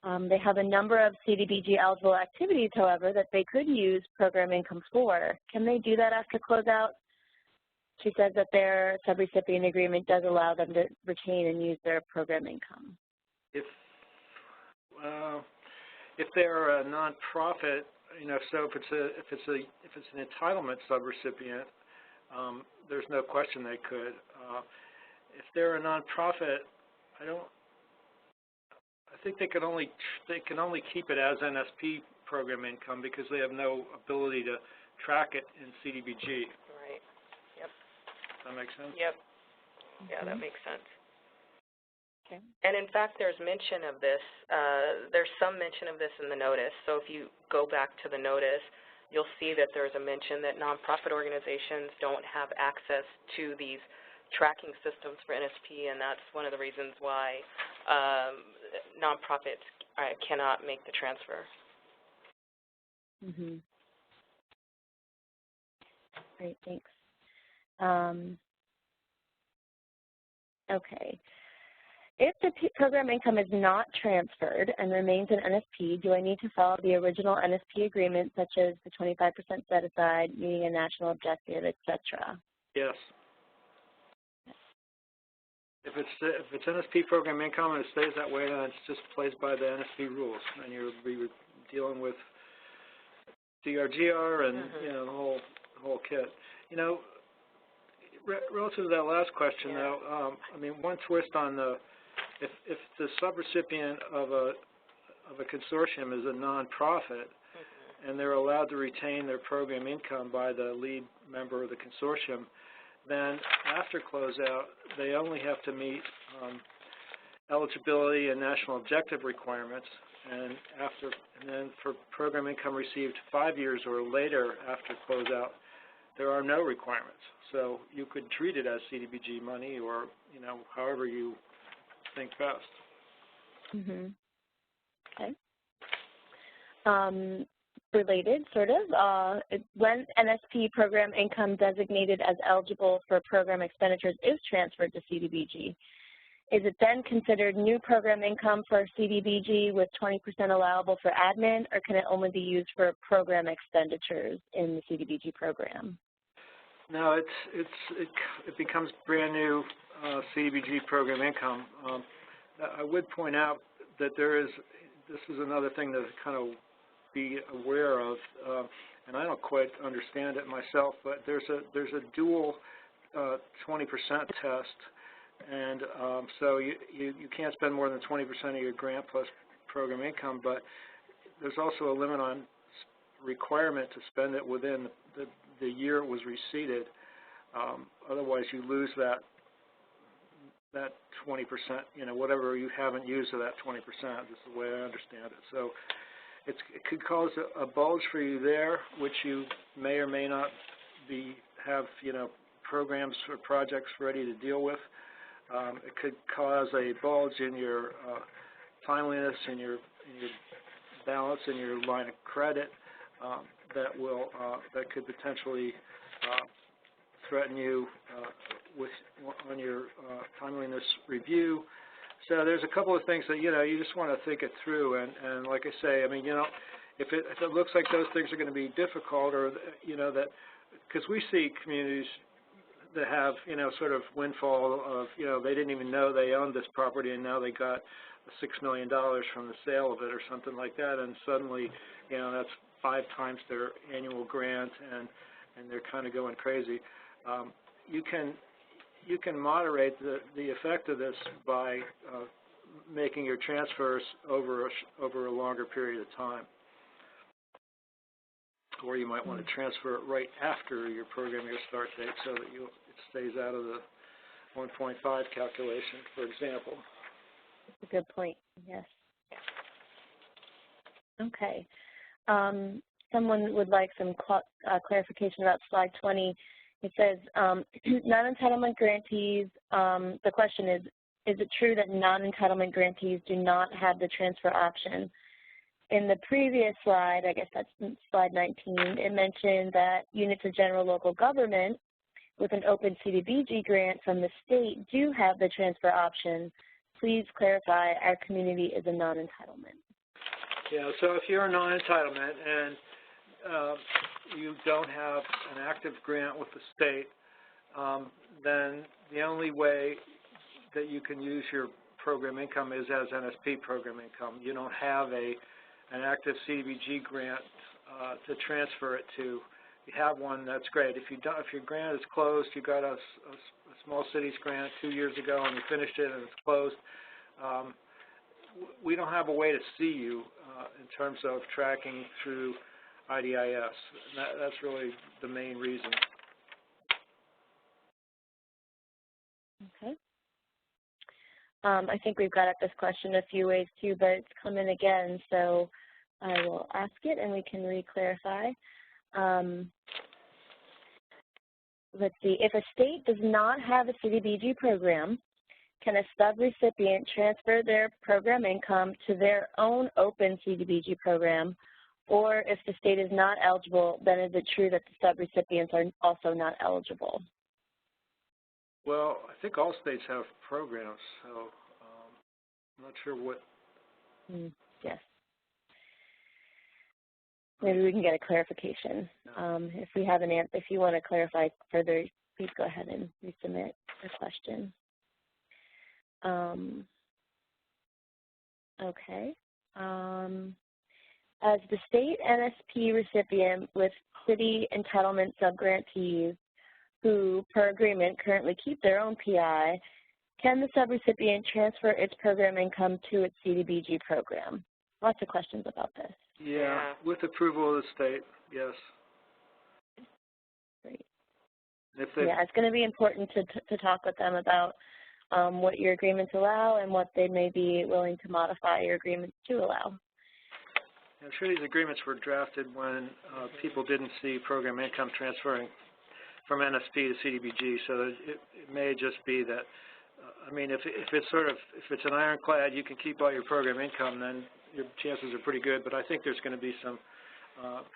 S3: They have a number of CDBG eligible activities, however, that they could use program income for. Can they do that after closeout? She says that their subrecipient agreement does allow them to retain and use their program income.
S5: If they're a nonprofit, you know, so if it's an entitlement subrecipient, there's no question they could. If they're a nonprofit, I think they can only keep it as NSP program income because they have no ability to track it in CDBG.
S4: Right. Yep.
S5: Does that make sense?
S4: Yep. Yeah, that makes sense.
S3: Okay.
S4: And in fact, there's mention of this. There's some mention of this in the notice. So if you go back to the notice, you'll see that there's a mention that nonprofit organizations don't have access to these tracking systems for NSP, and that's one of the reasons why nonprofits cannot make the transfer.
S3: Mm-hmm. Great, thanks. Okay. If the program income is not transferred and remains in NSP, do I need to follow the original NSP agreement, such as the 25% set aside, meeting a national objective, etc.?
S5: Yes. If it's NSP program income and it stays that way, then it just plays by the NSP rules, and you're dealing with DRGR and you know the whole kit. You know, relative to that last question, though, I mean, one twist on the if the subrecipient of a consortium is a nonprofit and they're allowed to retain their program income by the lead member of the consortium, then after closeout, they only have to meet eligibility and national objective requirements, and then for program income received 5 years or later after closeout, there are no requirements. So you could treat it as CDBG money, or you know, however you think best.
S3: Mm-hmm. Okay. Related, sort of, when NSP program income designated as eligible for program expenditures is transferred to CDBG, is it then considered new program income for CDBG with 20% allowable for admin, or can it only be used for program expenditures in the CDBG program?
S5: No, it becomes brand new CDBG program income. I would point out that this is another thing to kind of be aware of, and I don't quite understand it myself, but there's a dual 20% test, and so you can't spend more than 20% of your grant plus program income, but there's also a limit on requirement to spend it within the year it was receipted. Otherwise, you lose that 20%, you know, whatever you haven't used of that 20%. This is the way I understand it. So it could cause a bulge for you there, which you may or may not have, you know, programs or projects ready to deal with. It could cause a bulge in your timeliness, in your balance, in your line of credit that could potentially threaten you on your timeliness review. So there's a couple of things that, you know, you just want to think it through, and like I say, I mean, you know, if it looks like those things are going to be difficult, or, you know, that, because we see communities that have, you know, sort of windfall of, you know, they didn't even know they owned this property and now they got $6 million from the sale of it or something like that, and suddenly, you know, that's 5 times their annual grant, and they're kind of going crazy. You can moderate the effect of this by making your transfers over a longer period of time. Or you might want to transfer it right after your program year start date so that it stays out of the 1.5 calculation, for example.
S3: That's a good point, yes. Okay. Someone would like some clarification about slide 20. It says, non-entitlement grantees, the question is it true that non-entitlement grantees do not have the transfer option? In the previous slide, I guess that's slide 19, it mentioned that units of general local government with an open CDBG grant from the state do have the transfer option. Please clarify, our community is a non-entitlement.
S5: Yeah, so if you're a non-entitlement and you don't have an active grant with the state, then the only way that you can use your program income is as NSP program income. You don't have an active CDBG grant to transfer it to. You have one, that's great. If your grant is closed, you got a small cities grant 2 years ago and you finished it and it's closed, we don't have a way to see you in terms of tracking through IDIS. That's really the main reason.
S3: Okay. I think we've got at this question a few ways too, but it's come in again, so I will ask it and we can re-clarify. Let's see, if a state does not have a CDBG program, can a subrecipient transfer their program income to their own open CDBG program? Or if the state is not eligible, then is it true that the subrecipients are also not eligible?
S5: Well, I think all states have programs, so I'm not sure what.
S3: Yes. Maybe we can get a clarification. If we have an answer, if you want to clarify further, please go ahead and resubmit the question. Okay. As the state NSP recipient with city entitlement subgrantees who, per agreement, currently keep their own PI, can the subrecipient transfer its program income to its CDBG program? Lots of questions about this.
S5: Yeah, with approval of the state, yes.
S3: Great. Yeah, it's going to be important to talk with them about what your agreements allow and what they may be willing to modify your agreements to allow.
S5: I'm sure these agreements were drafted when people didn't see program income transferring from NSP to CDBG, so it may just be that, I mean, if it's an ironclad, you can keep all your program income, then your chances are pretty good, but I think there's going to be some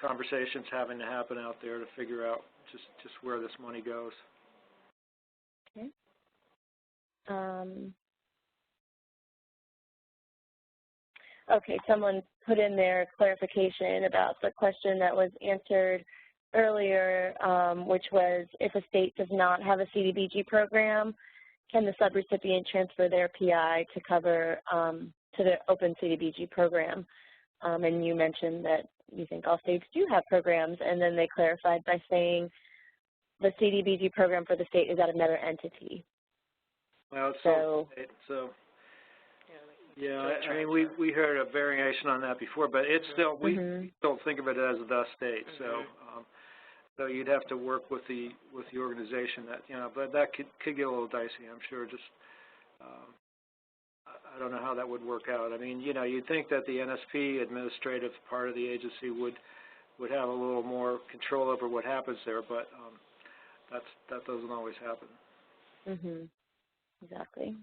S5: conversations having to happen out there to figure out just where this money goes.
S3: Okay. Okay, someone put in their clarification about the question that was answered earlier, which was if a state does not have a CDBG program, can the subrecipient transfer their PI to cover to the open CDBG program? And you mentioned that you think all states do have programs, and then they clarified by saying the CDBG program for the state is at another entity.
S5: Well, so yeah, I mean, we heard a variation on that before, but it's still, we don't think of it as the state. So you'd have to work with the organization that, you know, but that could get a little dicey, I'm sure. Just I don't know how that would work out. I mean, you know, you'd think that the NSP administrative part of the agency would have a little more control over what happens there, but that doesn't always happen.
S3: Exactly.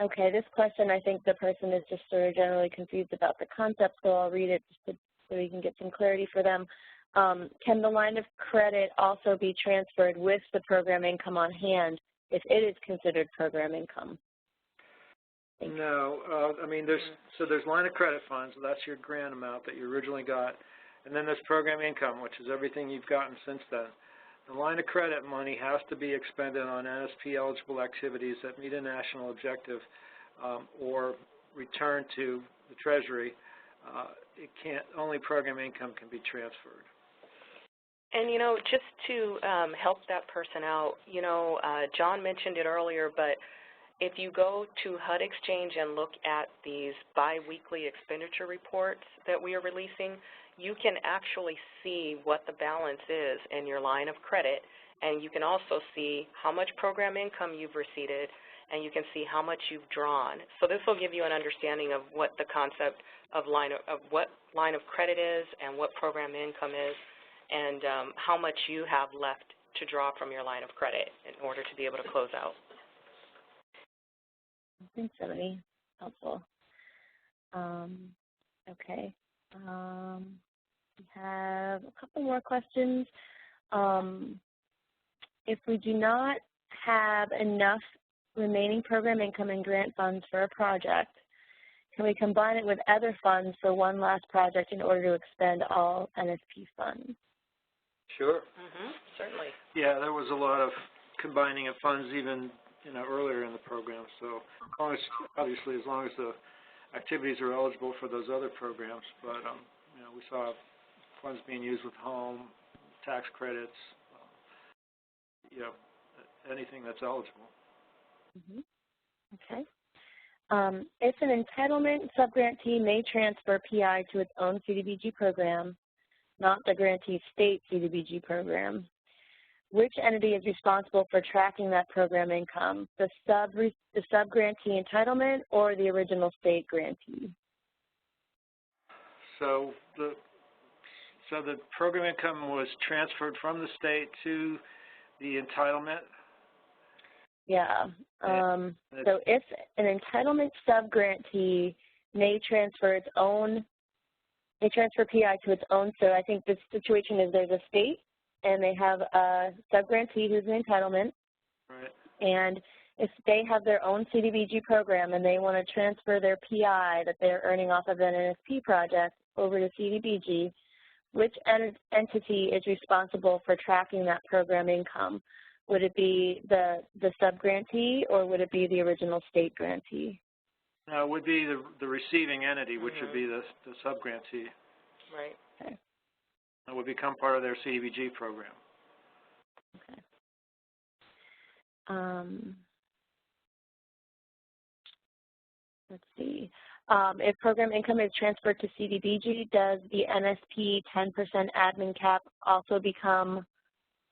S3: Okay, this question, I think the person is just sort of generally confused about the concept, so I'll read it just so we can get some clarity for them. Can the line of credit also be transferred with the program income on hand if it is considered program income?
S5: No, I mean, there's line of credit funds, so that's your grant amount that you originally got, and then there's program income, which is everything you've gotten since then. The line of credit money has to be expended on NSP-eligible activities that meet a national objective or return to the Treasury. It can't, only program income can be transferred.
S4: And, you know, just to help that person out, you know, John mentioned it earlier, but If you go to HUD Exchange and look at these biweekly expenditure reports that we are releasing, you can actually see what the balance is in your line of credit, and you can also see how much program income you've received, and you can see how much you've drawn. So this will give you an understanding of what the concept of what line of credit is and what program income is, and how much you have left to draw from your line of credit in order to be able to close out.
S3: Thanks, Emily. Helpful. Okay. We have a couple more questions. If we do not have enough remaining program income and grant funds for a project, can we combine it with other funds for one last project in order to expend all NSP funds?
S5: Sure.
S4: Certainly.
S5: Yeah, there was a lot of combining of funds even earlier in the program. So obviously, as long as the activities are eligible for those other programs, but we saw funds being used with home, tax credits, anything that's eligible.
S3: Okay. If an entitlement subgrantee may transfer PI to its own CDBG program, not the grantee state CDBG program, which entity is responsible for tracking that program income, the subgrantee entitlement or the original state grantee?
S5: So the program income was transferred from the state to the entitlement?
S3: Yeah. So if an entitlement subgrantee may transfer its own, they transfer PI to its own, so I think the situation is there's a state and they have a subgrantee who's an entitlement.
S5: Right.
S3: And if they have their own CDBG program and they want to transfer their PI that they're earning off of an NSP project over to CDBG, which entity is responsible for tracking that program income? Would it be the subgrantee or would it be the original state grantee?
S5: No, it would be the receiving entity, which would be the subgrantee.
S4: Right.
S3: Okay.
S5: It would become part of their CDBG program.
S3: Okay. Let's see. If program income is transferred to CDBG, does the NSP 10% admin cap also become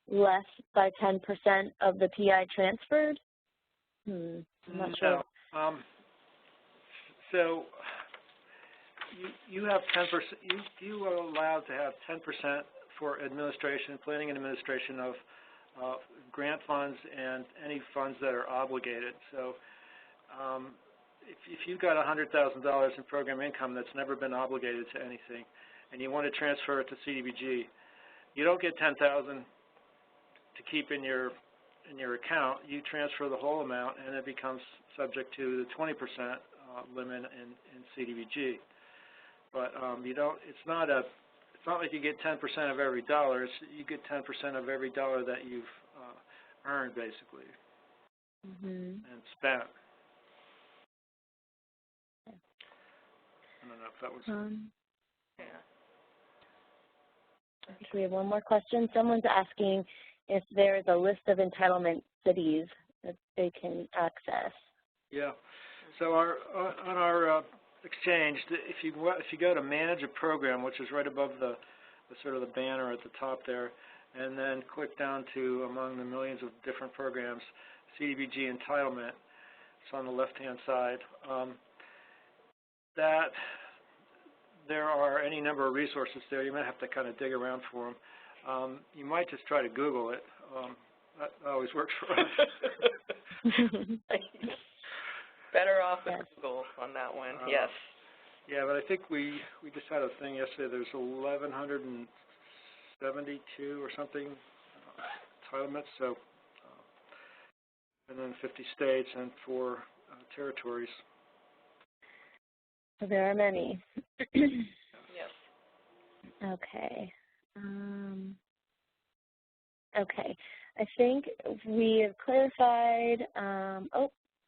S3: less by 10% of the PI transferred? I'm not sure.
S5: So you have 10%. You are allowed to have 10% for administration, planning and administration of grant funds and any funds that are obligated. So if you've got $100,000 in program income that's never been obligated to anything, and you want to transfer it to CDBG, you don't get $10,000 to keep in your account. You transfer the whole amount, and it becomes subject to the 20% limit in CDBG. But you don't. It's not like you get 10% of every dollar. You get 10% of every dollar that you've earned, basically, and spent. I don't know if that was.
S3: Yeah. I think we have one more question. Someone's asking if there is a list of entitlement cities that they can access.
S5: Yeah. So on our exchange, if you go to manage a program, which is right above the sort of the banner at the top there, and then click down to among the millions of different programs, CDBG entitlement. It's on the left-hand side. That there are any number of resources there. You might have to kind of dig around for them. You might just try to Google it. That always works for us.
S4: Better off with Google on that one. Yes.
S5: Yeah, but I think we just had a thing yesterday. There's 1,172 or something entitlements. So, and then 50 states and 4 territories.
S3: So there are many.
S4: Yes.
S3: Okay. Okay. I think we have clarified.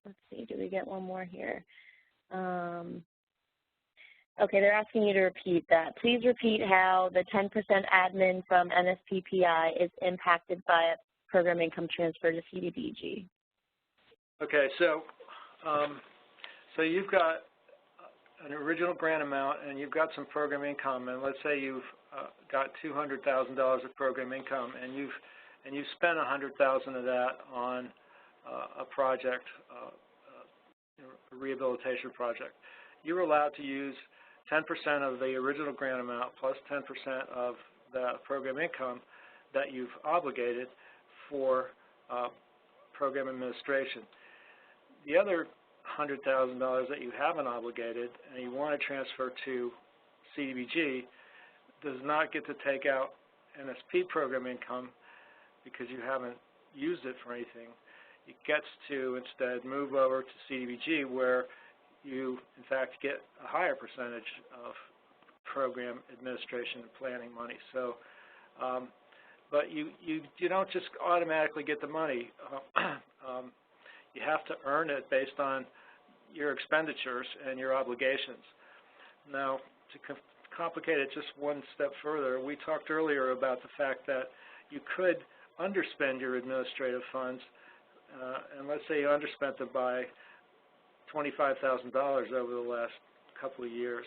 S3: Let's see. Do we get one more here? Okay, they're asking you to repeat that. Please repeat how the 10% admin from NSPPI is impacted by a program income transfer to CDBG.
S5: Okay, so So you've got an original grant amount and you've got some program income, and let's say you've got $200,000 of program income, and you've spent $100,000 of that on a project, a rehabilitation project. You're allowed to use 10% of the original grant amount plus 10% of the program income that you've obligated for program administration. The other $100,000 that you haven't obligated and you want to transfer to CDBG does not get to take out NSP program income because you haven't used it for anything. It gets to instead move over to CDBG, where you in fact get a higher percentage of program administration and planning money. So, but you don't just automatically get the money. You have to earn it based on your expenditures and your obligations. Now, to complicate it just one step further, we talked earlier about the fact that you could underspend your administrative funds, and let's say you underspent them by $25,000 over the last couple of years.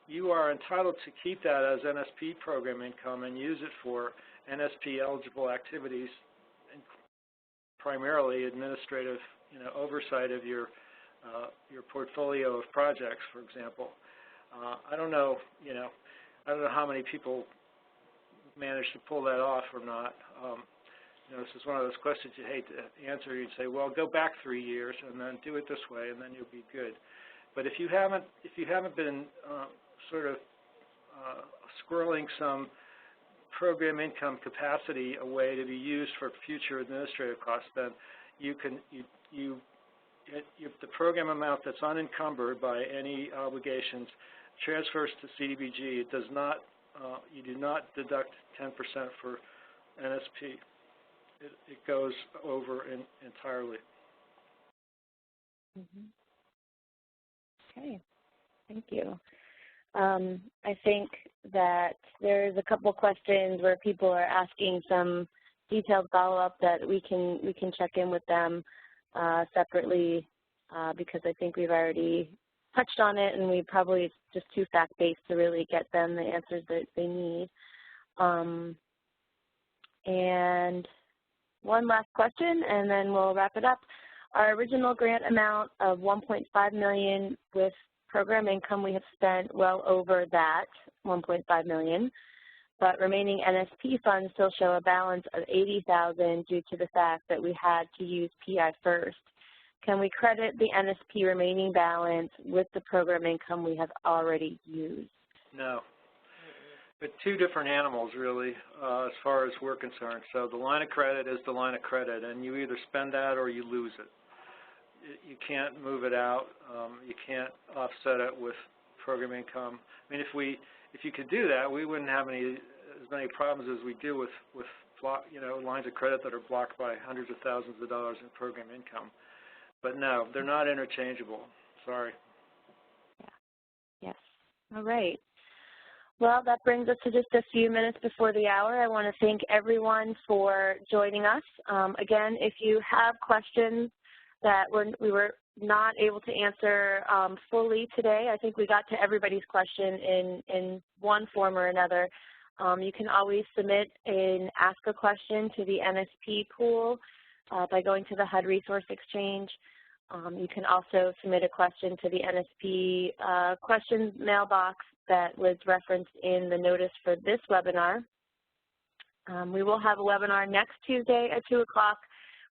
S5: You are entitled to keep that as NSP program income and use it for NSP eligible activities, primarily administrative, oversight of your portfolio of projects, for example. I don't know how many people manage to pull that off or not. This is one of those questions you hate to answer. You'd say, well, go back 3 years and then do it this way, and then you'll be good. But if you haven't been sort of squirreling some program income capacity away to be used for future administrative costs, then the program amount that's unencumbered by any obligations transfers to CDBG. It does not. You do not deduct 10% for NSP. It goes over entirely.
S3: Okay, thank you. I think that there's a couple questions where people are asking some detailed follow-up that we can check in with them separately because I think we've already touched on it, and we probably it's just too fact-based to really get them the answers that they need. And one last question, and then we'll wrap it up. Our original grant amount of $1.5 million with program income, we have spent well over that $1.5 million, but remaining NSP funds still show a balance of $80,000 due to the fact that we had to use PI first. Can we credit the NSP remaining balance with the program income we have already used?
S5: No. But two different animals, really, as far as we're concerned. So the line of credit is the line of credit, and you either spend that or you lose it. You can't move it out. You can't offset it with program income. I mean, if you could do that, we wouldn't have as many problems as we do with lines of credit that are blocked by hundreds of thousands of dollars in program income. But no, they're not interchangeable. Sorry.
S3: Yeah. Yes. All right. Well, that brings us to just a few minutes before the hour. I want to thank everyone for joining us. Again, if you have questions that we were not able to answer fully today, I think we got to everybody's question in one form or another. You can always submit an Ask a Question to the NSP pool by going to the HUD Resource Exchange. You can also submit a question to the NSP questions mailbox that was referenced in the notice for this webinar. We will have a webinar next Tuesday at 2 o'clock.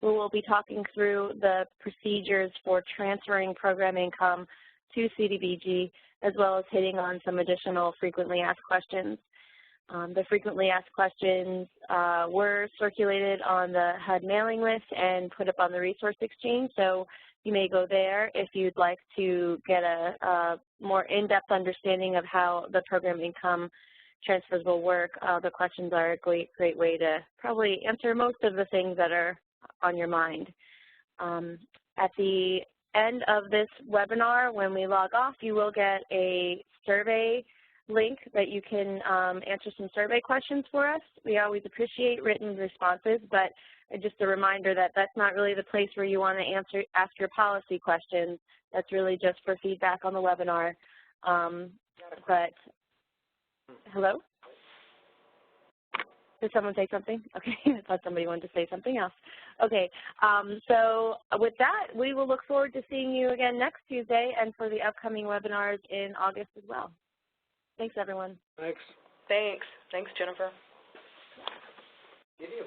S3: We will be talking through the procedures for transferring program income to CDBG, as well as hitting on some additional frequently asked questions. The frequently asked questions were circulated on the HUD mailing list and put up on the Resource Exchange, so you may go there if you'd like to get a more in-depth understanding of how the program income transfers will work. The questions are a great way to probably answer most of the things that are on your mind. At the end of this webinar, when we log off, you will get a survey link that you can answer some survey questions for us. We always appreciate written responses, but just a reminder that that's not really the place where you want to ask your policy questions. That's really just for feedback on the webinar. But hello? Did someone say something? Okay, I thought somebody wanted to say something else. Okay, so with that, we will look forward to seeing you again next Tuesday and for the upcoming webinars in August as well. Thanks, everyone.
S5: Thanks.
S4: Thanks. Thanks, Jennifer.
S5: Give me a